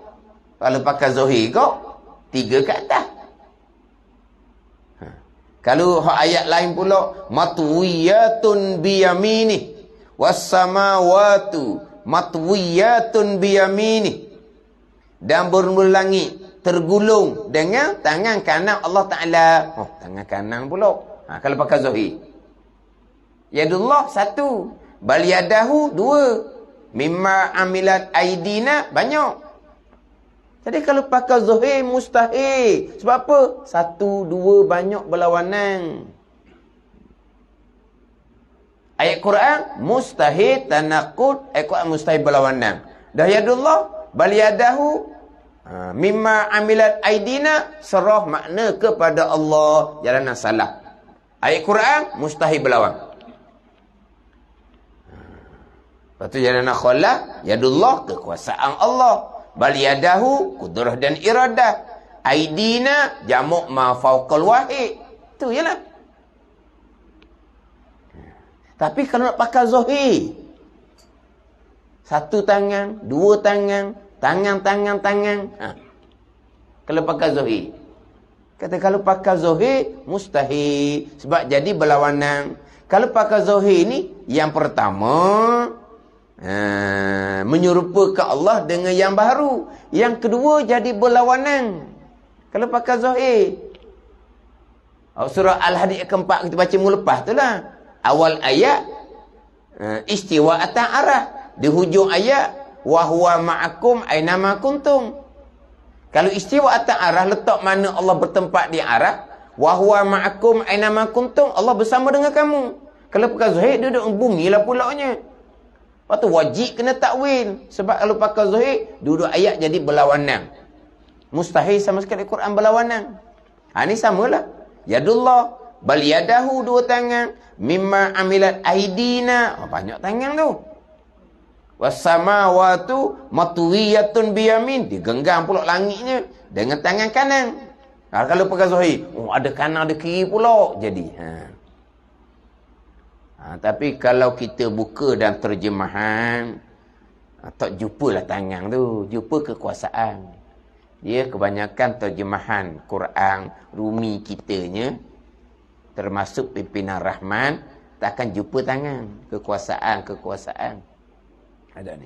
Kalau pakai zahir kau, 3 ke atas. Kalau ayat lain pula, matwiyatun biyamini was-samawatu matwiyatun biyamini, dan bermulangit tergulung dengan tangan kanan Allah Ta'ala. Tangan kanan pula. Kalau pakai zahir. Yadullah satu. Bal yadahu dua. Mimma amilat aidina banyak. Jadi kalau pakai zahir mustahil. Sebab apa? Satu, dua, banyak berlawanan. Ayat Quran mustahil tanaqud, ayat Quran mustahil berlawanan. Dah yadullah bal yadahu mimma amilat aidina, serah makna kepada Allah, jalanan salah. Ayat Quran mustahil berlawan. Lepas tu jalanan khala, yadullah kekuasaan Allah, bal yadahu kudrah dan iradah, aidina jamak ma fauqal wahid. Tu jelah. Tapi kalau nak pakai zahir, satu tangan, dua tangan, tangan. Kalau pakai zahir. Kata kalau pakai zahir, mustahil. Sebab jadi berlawanan. Kalau pakai zahir ni, yang pertama, menyerupakan Allah dengan yang baru. Yang kedua, jadi berlawanan. Kalau pakai zahir. Surah Al-Hadid keempat kita baca mula lepas tu lah. Awal ayat istiwa atas arah. Di hujung ayat wa huwa ma'akum aina ma kuntum. Kalau istiwa atas arah, letak mana Allah bertempat di arah. Wa huwa ma'akum aina ma kuntum, Allah bersama dengan kamu. Kalau pakai zahir, duduk bumi lah pulaknya. Lepas tu wajib kena takwil. Sebab kalau pakai zahir, duduk ayat jadi berlawanan. Mustahil sama sekali Quran berlawanan. Ini samalah. Yadullah, bal yadahu, dua tangan. Mimma amilat aidina. Banyak tangan tu. Wassamawatu matwiyatun biyamin. Digenggam pula langitnya dengan tangan kanan. Kalau pakai zahir, ada kanan ada kiri pula jadi. Tapi kalau kita buka dalam terjemahan, tak jumpalah tangan tu, jumpa kekuasaan. Dia kebanyakan terjemahan Quran Rumi kitanya, termasuk pimpinan Rahman, tak akan jumpa tangan, kekuasaan. Ada ni.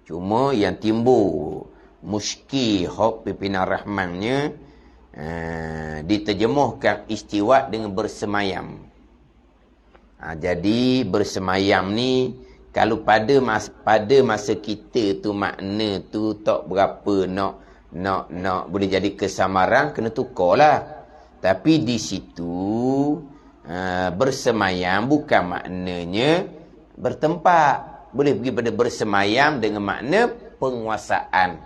Cuma yang timbul muskil hak pimpinan Rahmannya, diterjemahkan istiwa dengan bersemayam. Jadi bersemayam ni, kalau pada masa kita tu makna tu tak berapa nak boleh jadi kesamaran, kena tukarlah. Tapi di situ bersemayam bukan maknanya bertempat. Boleh pergi pada bersemayam dengan makna penguasaan.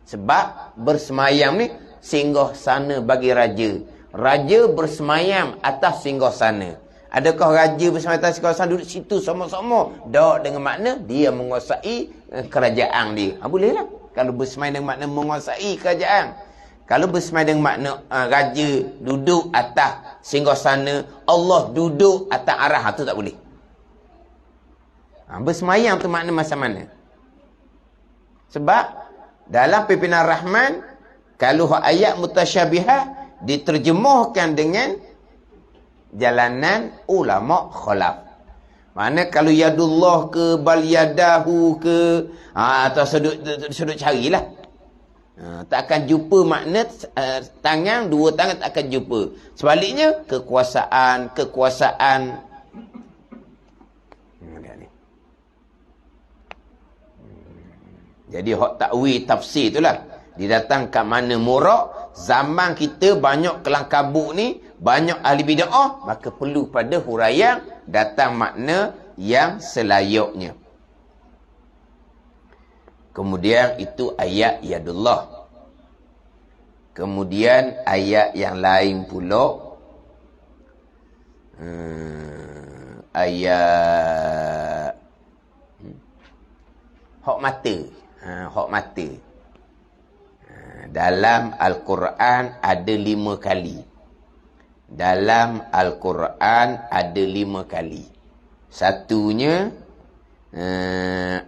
Sebab bersemayam ni singgah sana bagi raja. Raja bersemayam atas singgah sana. Adakah raja bersemayam atas singgah sana duduk situ sama-sama? Tak, dengan makna dia menguasai kerajaan dia. Boleh lah. Kalau bersemayam dengan makna menguasai kerajaan. Kalau bersemayam dengan makna raja duduk atas singgah sana, Allah duduk atas arah, tu tak boleh. Bersemayam tu makna macam mana? Sebab dalam pimpinan Rahman, kalau ayat mutasyabihah diterjemahkan dengan jalanan ulama khalaf. Mana kalau yadullah ke bal yadahu ke, atau sudut carilah. Tak akan jumpa makna tangan, dua tangan tak akan jumpa. Sebaliknya kekuasaan. Jadi hak takwil tafsir itulah didatangkan mana murak. Zaman kita banyak kelang kabut ni, banyak ahli bid'ah, maka perlu pada huraian datang makna yang selayaknya. Kemudian itu ayat yadullah. Kemudian ayat yang lain pula, ayat hak mata. Hak mata. Dalam Al-Quran ada 5 kali. Dalam Al-Quran ada 5 kali. Satunya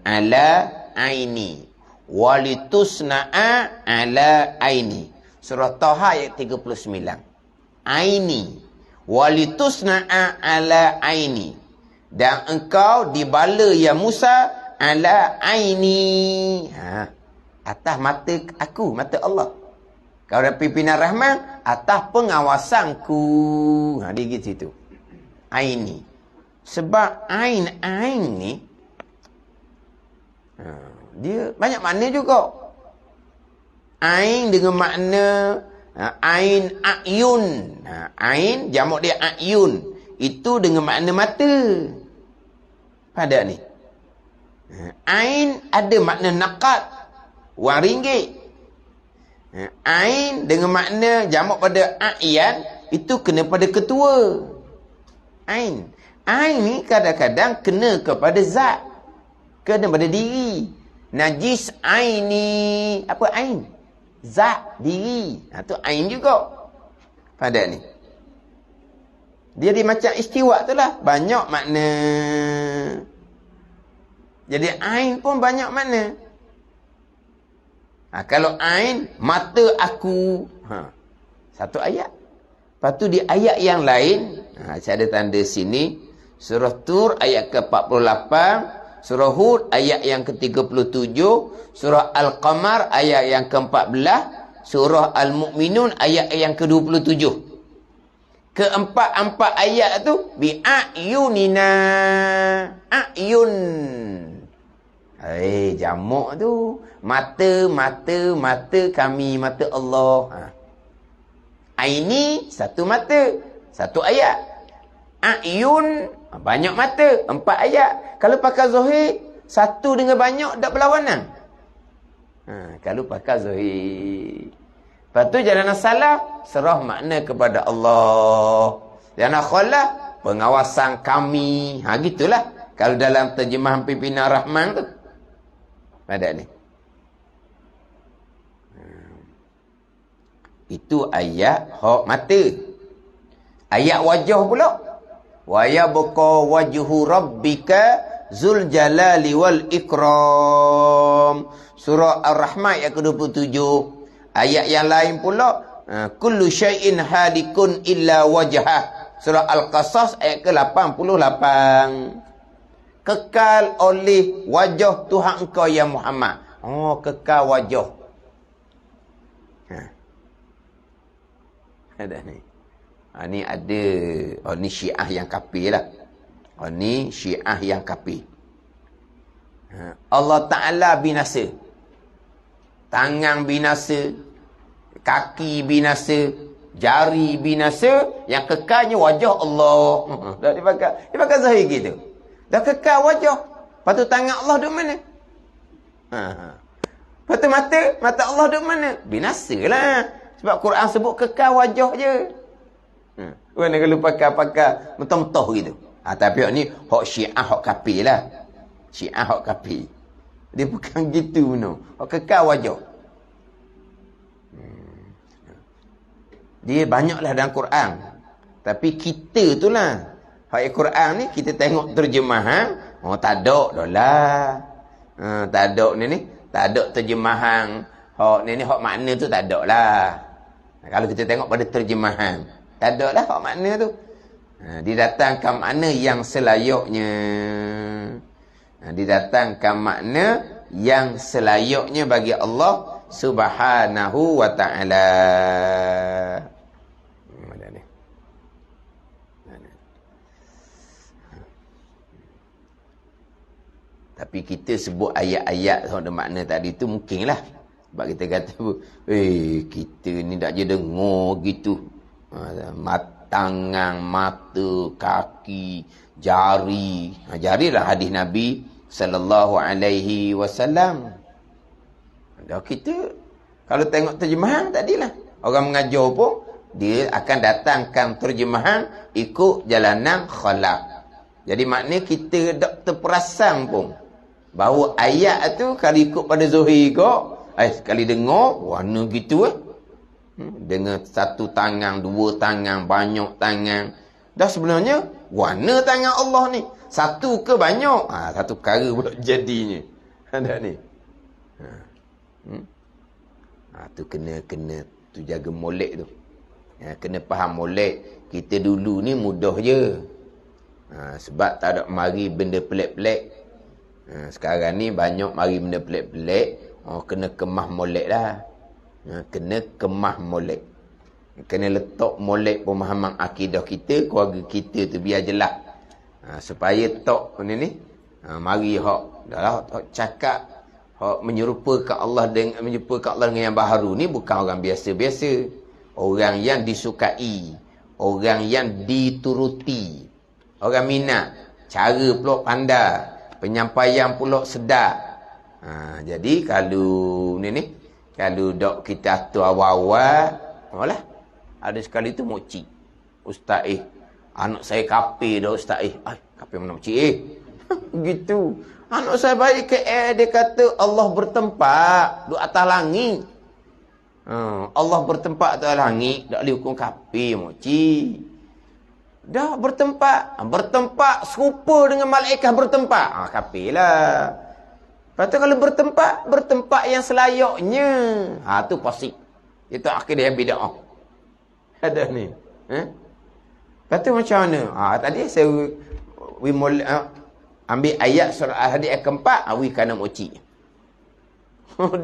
ala aini walitusna'a ala aini. Surah Taha ayat 39. Aini walitusna'a ala aini. Dan engkau dibala ya Musa ala aini. Atas mata aku, mata Allah. Kalau ada pimpinan Rahman, atas pengawasanku. Dia gitu situ. Aini. Sebab ain ni, dia banyak makna juga. Ain dengan makna ain ayun. Ain jamak dia ayun. Itu dengan makna mata. Pada ni. Ain ada makna naqad, wang ringgit. Ain dengan makna jamak pada a'yan, itu kena pada ketua. Ain ni kadang-kadang kena kepada zat, kena pada diri. Najis aini. Apa ain? Zat, diri. Itu ain juga. Pada ni. Dia macam istiwa tu lah. Banyak makna. Jadi ain pun banyak makna. Kalau ain, mata aku. Satu ayat. Lepas tu di ayat yang lain, saya ada tanda sini. Surah Tur ayat ke-48. Surah Hud ayat yang ke-37. Surah Al-Qamar ayat yang ke-14. Surah Al-Mu'minun ayat yang ke-27. Keempat-empat ayat tu bi ayunina. Ayun. Jamak tu. Mata kami, mata Allah. Aini, satu mata. Satu ayat. Ayun, banyak mata. 4 ayat. Kalau pakai zahir, satu dengan banyak tak berlawanan. Kalau pakai zahir. Lepas tu jalan salaf, serah makna kepada Allah. Jalan khalaf, pengawasan kami. Gitulah. Kalau dalam terjemahan pimpinan Rahman tu. Ada ni. Itu ayat hak mata. Ayat wajah pula. Wa yabqa wajhu rabbika zul jalali wal ikram. Surah Ar-Rahman ayat ke-27. Ayat yang lain pula, kullu syai'in halikun illa wajhah. Surah Al-Qasas ayat ke-88. Kekal oleh wajah Tuhan engkau ya Muhammad. Kekal wajah. Ada ni. Ni ada. Ni Syiah yang kafir lah. Ni Syiah yang kafir. Allah Ta'ala binasa. Tangan binasa. Kaki binasa. Jari binasa. Yang kekalnya wajah Allah. Dah dia pakai zahir gitu. Dah kekal wajah. Lepas tu tangan Allah duduk mana? Lepas tu mata Allah duduk mana? Binasa lah. Sebab Quran sebut kekal wajah je. Mana kalau pakai mentah-mentah gitu. Tapi ni hak Syiah, hak kafir lah. Syiah, hak kafir. Dia bukan gitu no. Hak kekal wajah. Dia banyaklah dalam Quran. Tapi kita tu lah. Hak Quran ni kita tengok terjemahan. Tak ada dah lah. Tak ada ni. Tak ada terjemahan. Hak ni hak makna tu tak ada lah. Kalau kita tengok pada terjemahan, tak ada lah hak makna tu. Didatangkan makna yang selayaknya. Didatangkan makna yang selayaknya bagi Allah Subhanahu wa ta'ala. Tapi kita sebut ayat-ayat ada makna tadi tu mungkinlah. Sebab kita kata, kita ni tak je dengar gitu. Tangan, mata, kaki, jari. Jari lah hadis Nabi sallallahu alaihi wasallam. Dah kita, kalau tengok terjemahan tadilah. Orang mengajar pun, dia akan datangkan terjemahan ikut jalanan khalaf. Jadi maknanya kita tak terperasan pun. Bahawa ayat tu kalau ikut pada Zuhri kau, sekali dengar, warna gitu dengan satu tangan, dua tangan, banyak tangan. Dah sebenarnya, warna tangan Allah ni. Satu ke banyak? Satu perkara pula jadinya. Ada ni. Tu kena tu jaga molek tu. Kena faham molek. Kita dulu ni mudah je. Sebab tak ada mari benda pelik-pelik. Sekarang ni banyak mari benda pelik-pelik. Kena kemah molek lah. Kena kemah molek. Kena letak molek pemahaman akidah kita, keluarga kita tu biar jelas. Supaya tok ni mari hak dah cakap hak menyerupakan Allah dengan yang baharu ni bukan orang biasa-biasa. Orang yang disukai, orang yang dituruti, orang minat, cara pula pandai, penyampaian pula sedap. Jadi kalau kalau dok kita atur awal-awal, ada sekali tu moci. Ustaz anak saya kafir dah ustaz kafir mana moci gitu. Anak saya baik ke dia kata Allah bertempat di atas langit. Allah bertempat di atas langit, tak boleh hukum kafir moci. Dah bertempat serupa dengan malaikat bertempat. Kafir lah. Lepas tu kalau bertempat yang selayaknya. Tu pasti. Itu akidah yang bid'ah. Ada ni. Lepas tu macam mana? Tadi saya ambil ayat surah Al-Hadid ayat keempat. Kena moci.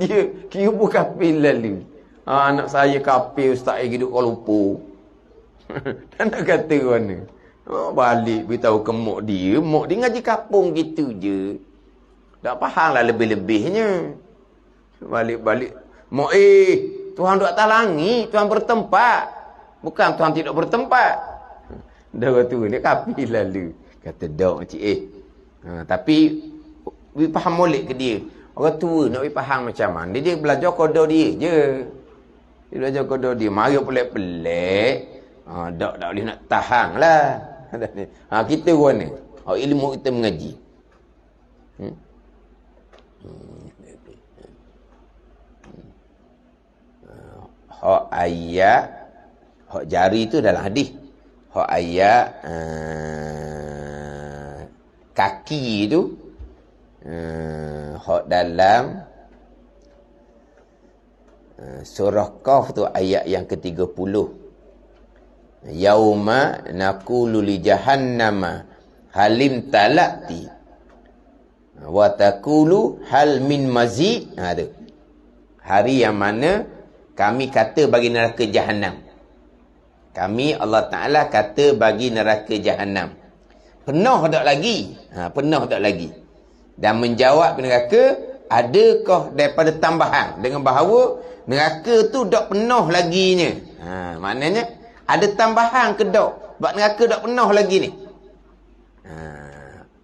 Dia kira pun kafir lalu. Anak saya kafir ustaz hidup Kuala Lumpur. Tak nak kata mana. Balik beritahu ke mak dia ngaji kapung gitu je. Tak faham lah lebih-lebihnya. Balik-balik. Mak Tuhan duk atas langit, Tuhan bertempat. Bukan Tuhan tidak bertempat. Dah kata dia kapi lalu. Kata dak cik tapi faham molek ke dia. Orang tua nak faham macam mana. Dia belajar kodoh dia je. Dia belajar kodoh dia. Mari pelik-pelik. Tak boleh nak tahan lah. Kita mana? Ilmu kita mengaji. Hak ayat, hak jari tu dalam hadis. Hak ayat kaki tu hak dalam surah Qaf tu ayat yang ke-30. Yauma naqulu li jahannama halim talati wa taqulu hal min mazid. Tu hari yang mana kami kata bagi neraka jahanam. Kami Allah Ta'ala kata bagi neraka jahanam, penuh tak lagi? Penuh tak lagi? Dan menjawab neraka, adakah daripada tambahan? Dengan bahawa neraka tu tak penuh laginya. Maknanya ada tambahan ke tak? Sebab neraka tak penuh lagi ni.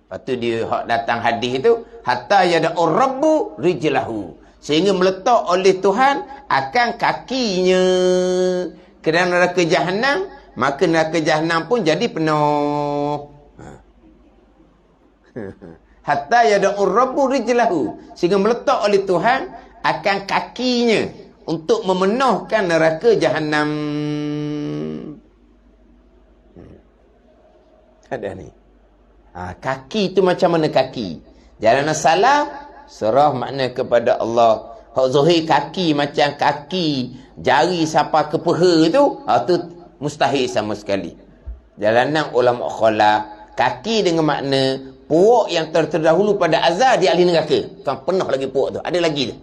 Lepas tu dia datang hadis tu, hatta yada'ur rabbu rijlahu, sehingga meletak oleh Tuhan akan kakinya ke dalam neraka jahanam, maka neraka jahanam pun jadi penuh. Hatta yada'ur rabbu rijlahu, sehingga meletak oleh Tuhan akan kakinya untuk memenuhkan neraka jahanam. Ada ni. Kaki tu macam mana kaki? Jalan salam, serah makna kepada Allah. Hak zahir kaki macam kaki jari sampai ke peha tu, tu mustahil sama sekali. Jalanan ulama khalaf, kaki dengan makna puak yang terdahulu pada azab di ahli neraka. Kan penuh lagi puak tu. Ada lagi tu.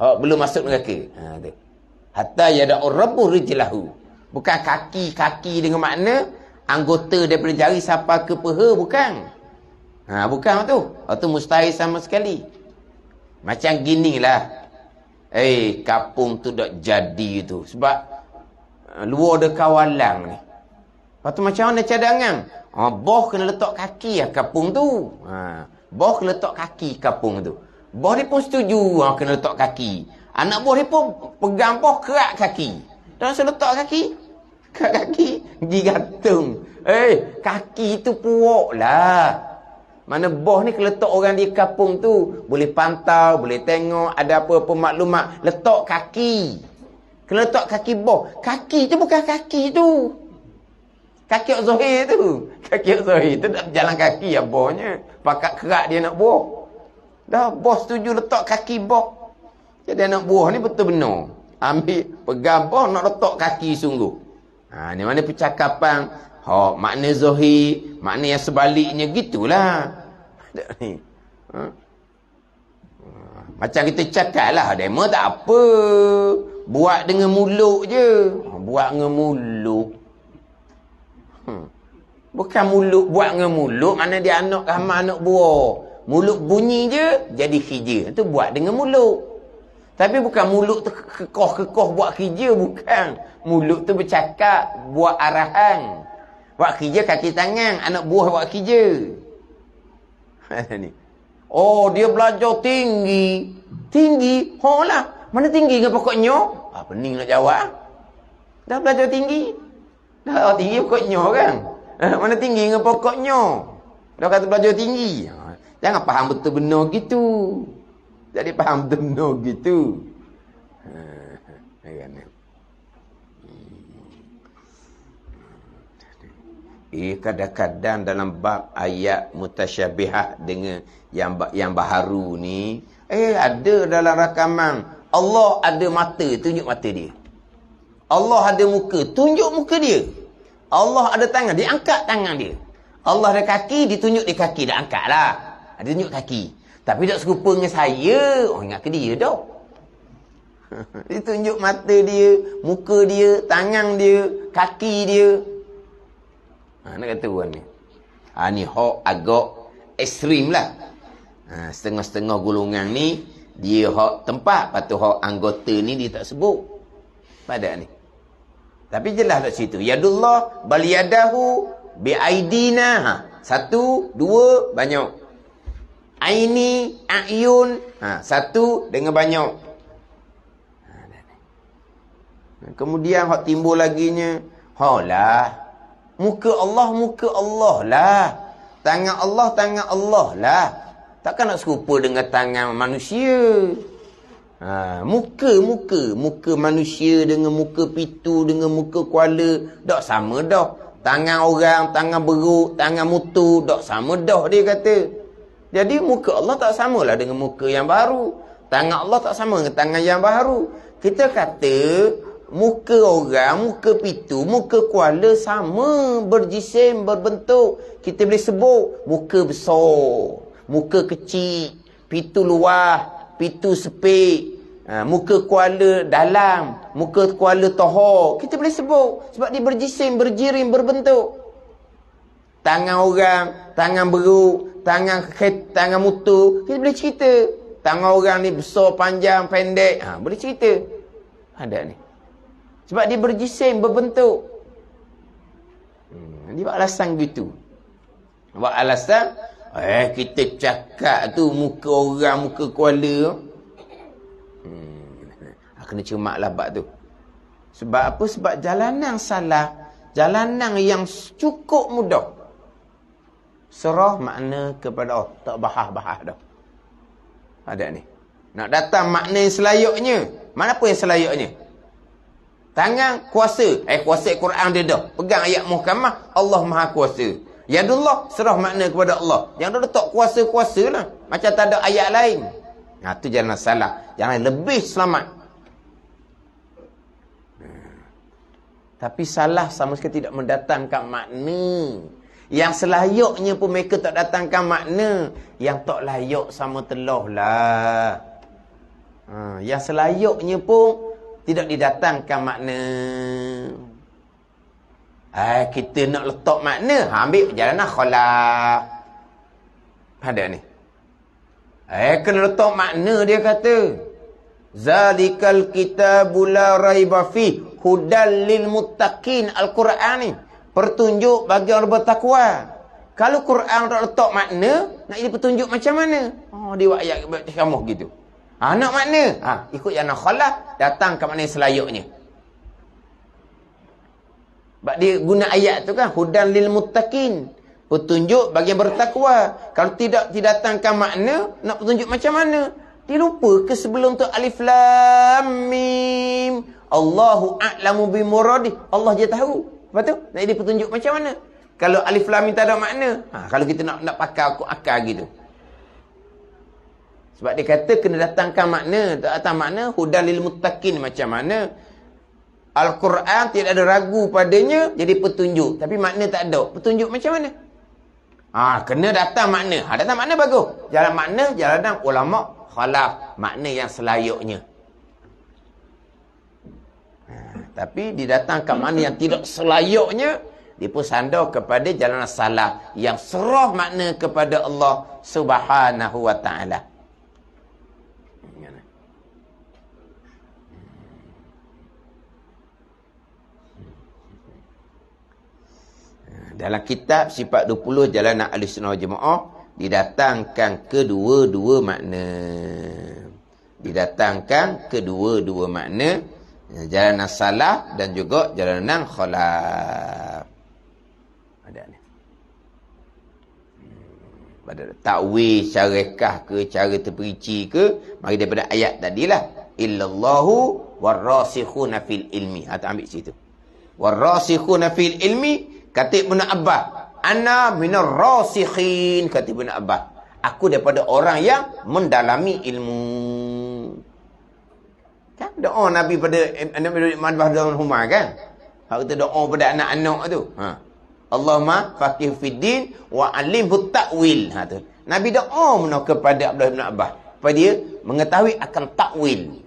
Belum masuk neraka. Tu. Hatta yada'ur rabbu rijlahu. Bukan kaki dengan makna anggota daripada jari sampai ke peha, bukan. Bukan tu. Tu mustahil sama sekali. Macam ginilah. Kapung tu dak jadi tu. Sebab luar ada kawalang ni. Lepas tu macam mana cadangan? Boh kena letak kaki kapung tu. Boh kena letak kaki kapung tu. Boh dia pun setuju kena letak kaki. Anak boh dia pun pegang boh kerak kaki. Dan saya letak kaki. Kat kaki pergi gantung. Kaki tu puak lah. Mana boh ni letak orang di kampung tu boleh pantau, boleh tengok ada apa-apa maklumat. Letak kaki. Kena letak kaki boh. Kaki tu bukan kaki tu. Kaki Zahir tu. Kaki Zahir tu tak berjalan kaki ya bohnya. Pakat kerak dia nak boh. Dah boh setuju letak kaki boh. Jadi anak buah ni betul benar. Ambil pegang boh nak letak kaki sungguh. Ni mana percakapan makna zahir, makna yang sebaliknya gitulah. Ni. Macam kita cakap lah, demo tak apa. Buat dengan mulut je. Buat dengan mulut. Bukan mulut buat dengan mulut, mana dia anak ramai anak buah. Mulut bunyi je jadi khija. Itu buat dengan mulut. Tapi bukan mulut tu kekoh-kekoh buat kerja, bukan. Mulut tu bercakap, buat arahan. Buat kerja kaki tangan, anak buah buat kerja. Ni. Dia belajar tinggi. Tinggi? Lah. Mana tinggi dengan pokoknya? Pening nak jawab. Dah belajar tinggi. Dah tinggi pokoknya kan? Mana tinggi dengan pokoknya? Dah kata belajar tinggi. Jangan faham betul benar gitu. Jadi faham benar gitu. Kadang-kadang dalam bab ayat mutasyabihah dengan yang baharu ni, ada dalam rakaman Allah ada mata, tunjuk mata dia. Allah ada muka, tunjuk muka dia. Allah ada tangan, diangkat tangan dia. Allah ada kaki, ditunjuk di kaki, dah angkatlah. Dia tunjuk kaki. Tapi tak serupa dengan saya. Ingat ke dia dah. Dia tunjuk mata dia, muka dia, tangan dia, kaki dia. Nak kata orang ni. Ni hak agak ekstrim lah. Setengah-setengah golongan ni, dia hak tempat, lepas tu hak anggota ni dia tak sebut. Pada ni. Tapi jelas tak situ. Yadullah bal yadahu biaidina. Satu, dua, banyak. Aini, ayun. Satu dengan banyak. Kemudian hak timbul laginya. Lah. Muka Allah lah. Tangan Allah lah. Takkan nak serupa dengan tangan manusia. Muka manusia dengan muka pitu, dengan muka kuala, tak sama dah. Tangan orang, tangan beruk, tangan mutu, tak sama dah dia kata. Jadi muka Allah tak samalah dengan muka yang baru. Tangan Allah tak sama dengan tangan yang baru. Kita kata muka orang, muka pitu, muka kuala sama, berjisim, berbentuk. Kita boleh sebut muka besar, muka kecil, pitu luar, pitu sepik, muka kuala dalam, muka kuala tohor. Kita boleh sebut sebab dia berjisim, berjirim, berbentuk. Tangan orang, tangan beruk, tangan mutu, kita boleh cerita. Tangan orang ni besar, panjang, pendek, boleh cerita. Ada ni. Sebab dia berjisim, berbentuk. Dia buat alasan gitu. Buat alasan, kita cakap tu muka orang, muka kuala. Kena cermat lah bab tu. Sebab apa? Sebab jalanan salah, jalanan yang cukup mudah. Serah makna kepada Allah. Tak bahas-bahas dah. Ada ni. Nak datang makna yang selayaknya. Mana apa yang selayaknya? Tangan kuasa. Kuasa Quran dia dah. Pegang ayat muhkamah. Allah Maha Kuasa. Yadullah serah makna kepada Allah. Yang dah letak kuasa-kuasa lah. Macam tak ada ayat lain. Tu jalan salah. Jangan lebih selamat. Tapi salah sama sekali tidak mendatangkan makna. Yang selayaknya pun mereka tak datangkan makna. Yang tak layak sama telah lah. Yang selayaknya pun tidak didatangkan makna. Kita nak letak makna, ambil perjalanan khalaf. Ada ni. Kena letak makna dia kata. Zalikal kitabul la raiba fi hudal lil muttaqin. Al-Quran ni petunjuk bagi orang bertakwa. Kalau Quran tak letak makna, nak jadi petunjuk macam mana? Dia buat ayat kamuh gitu. Nak makna? Ikut jalan khalaf, datang ke makna selayaknya. Sebab dia guna ayat tu kan, hudan lil muttaqin, petunjuk bagi yang bertakwa. Kalau tidak didatangkan makna, nak petunjuk macam mana? Dia lupa ke sebelum tu alif lam mim. Allahu a'lamu bi muradi. Allah je tahu. Lepas tu nak jadi petunjuk macam mana? Kalau alif lam mim tak ada makna. Kalau kita nak pakai akal gitu. Sebab dia kata kena datangkan makna. Tak datang makna, hudan lil muttaqin macam mana? Al-Quran tidak ada ragu padanya, jadi petunjuk. Tapi makna tak ada. Petunjuk macam mana? Kena datang makna. Datang makna bagus. Jalan makna, jalanan ulama' khalaf. Makna yang selayaknya. Tapi didatangkan makna yang tidak selayaknya, dia pun sandar kepada jalan salah. Yang serah makna kepada Allah Subhanahu wa ta'ala. Dalam kitab sifat 20 Jalanan Ahlussunnah wal Jamaah didatangkan kedua-dua makna. Didatangkan kedua-dua makna, jalanan salah dan juga jalanan khalaf. Ada ni. Pada takwil cara rekah ke cara terperinci ke, mari daripada ayat tadilah illallahu warasikhuna fil ilmi. Ambil situ. Warasikhuna fil ilmi. Kata Ibn Abbas, ana minar rasikhin. Kata Ibn Abbas, aku daripada orang yang mendalami ilmu. Kan doa Nabi pada Nabi Muhammad dalam rumah kan? Hak kita doa pada anak-anak tu. Allahumma faqih fid din wa 'allimhu ta'wil. Tu. Nabi doa kepada Abdullah bin Abbas supaya dia mengetahui akan takwil.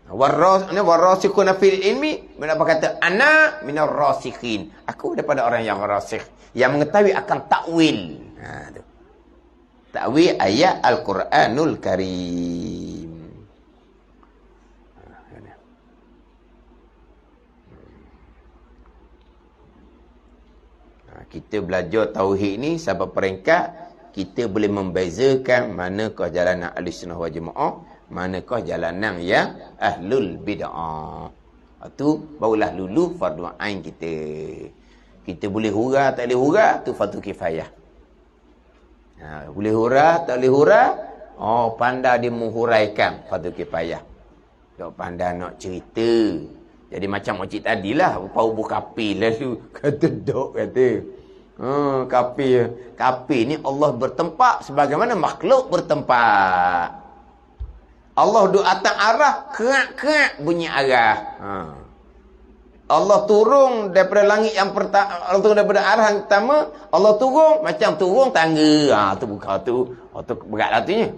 Warasikuna fil ilmi, mana berkata ana minar rasikhin. Aku daripada orang yang rasikh, yang mengetahui akan takwil. Tu. Takwil ayat Al-Quranul Karim. Kita belajar tauhid ni sampai peringkat kita boleh membezakan manakah jalanan Ahlussunnah wal Jamaah, manakah jalanan yang Ahlul Bid'ah. Itu barulah lulu fardu ain kita. Kita boleh hurah tak boleh hurah, tu fardu kifayah. Boleh hurah tak boleh hurah, pandai dia menghuraikan, fardu kifayah. Dok pandai nak cerita. Jadi macam makcik tadilah, pau bukapi lalu kata dok kata. Kapi ni Allah bertempat sebagaimana makhluk bertempat. Allah duduk atas arah, kerak-kerak bunyi arah. Allah turun daripada langit yang pertama, Allah turun daripada arah yang pertama, Allah turun macam turun tangga. Tu buka tu. Tu beratlah tu nya.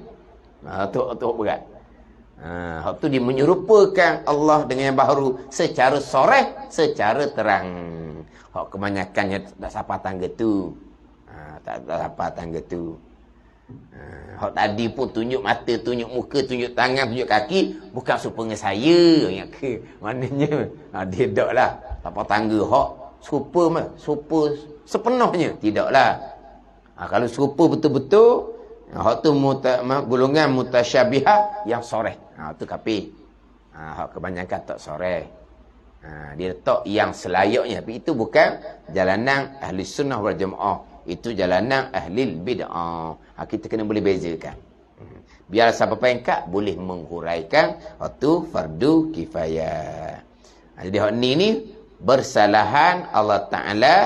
Tu berat. Hak tu dia menyerupakan Allah dengan yang baharu secara soreh, secara terang. Hak kebanyakannya tak sampai tangga tu. Tak sampai tangga tu. Hak tadi pun tunjuk mata, tunjuk muka, tunjuk tangan, tunjuk kaki, bukan serupa dengan saya. Ingat ke? Maknanya dia taklah. Tak apa tangga hak serupa mah, serupa sepenuhnya. Tidaklah. Kalau serupa betul-betul, hak tu golongan mutasyabihat yang soreh. Tu kafir. Hak kebanyakan tak soreh. Dia letak yang selayaknya. Tapi itu bukan jalanan Ahlussunnah wal Jamaah. Itu jalanan Ahlul Bid'ah. Kita kena boleh bezakan. Biar sampai peringkat boleh menghuraikan. Itu fardu kifayah. Jadi hak ni bersalahan Allah Ta'ala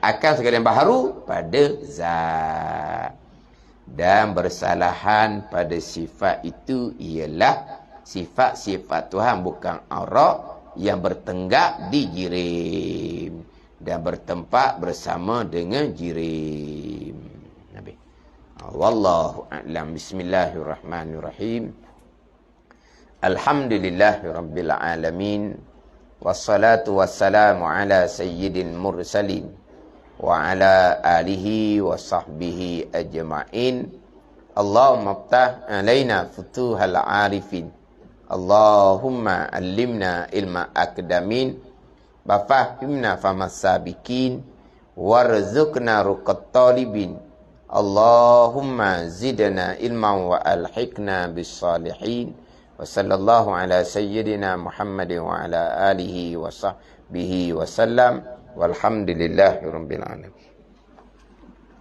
akan segala yang baharu pada zat. Dan bersalahan pada sifat itu ialah sifat-sifat Tuhan bukan aurat yang bertenggak di jirim dan bertempat bersama dengan jirim. Nabi. Wallahu a'lam. Bismillahirrahmanirrahim. Alhamdulillahirabbil alamin. Wassalatu wassalamu ala sayyidil mursalin wa ala alihi wa sahbihi ajma'in. Allahumma ftah alaina futuhal arifin. Allahumma allimna ilma akdamin. Bafahimna famas sabikin. Warzuqna ruqat talibin. Allahumma zidna ilman wa alhiqna bis salihin. Wa sallallahu ala sayyidina Muhammadin wa ala alihi wa sahbihi wa sallam. Walhamdulillahirabbil alamin.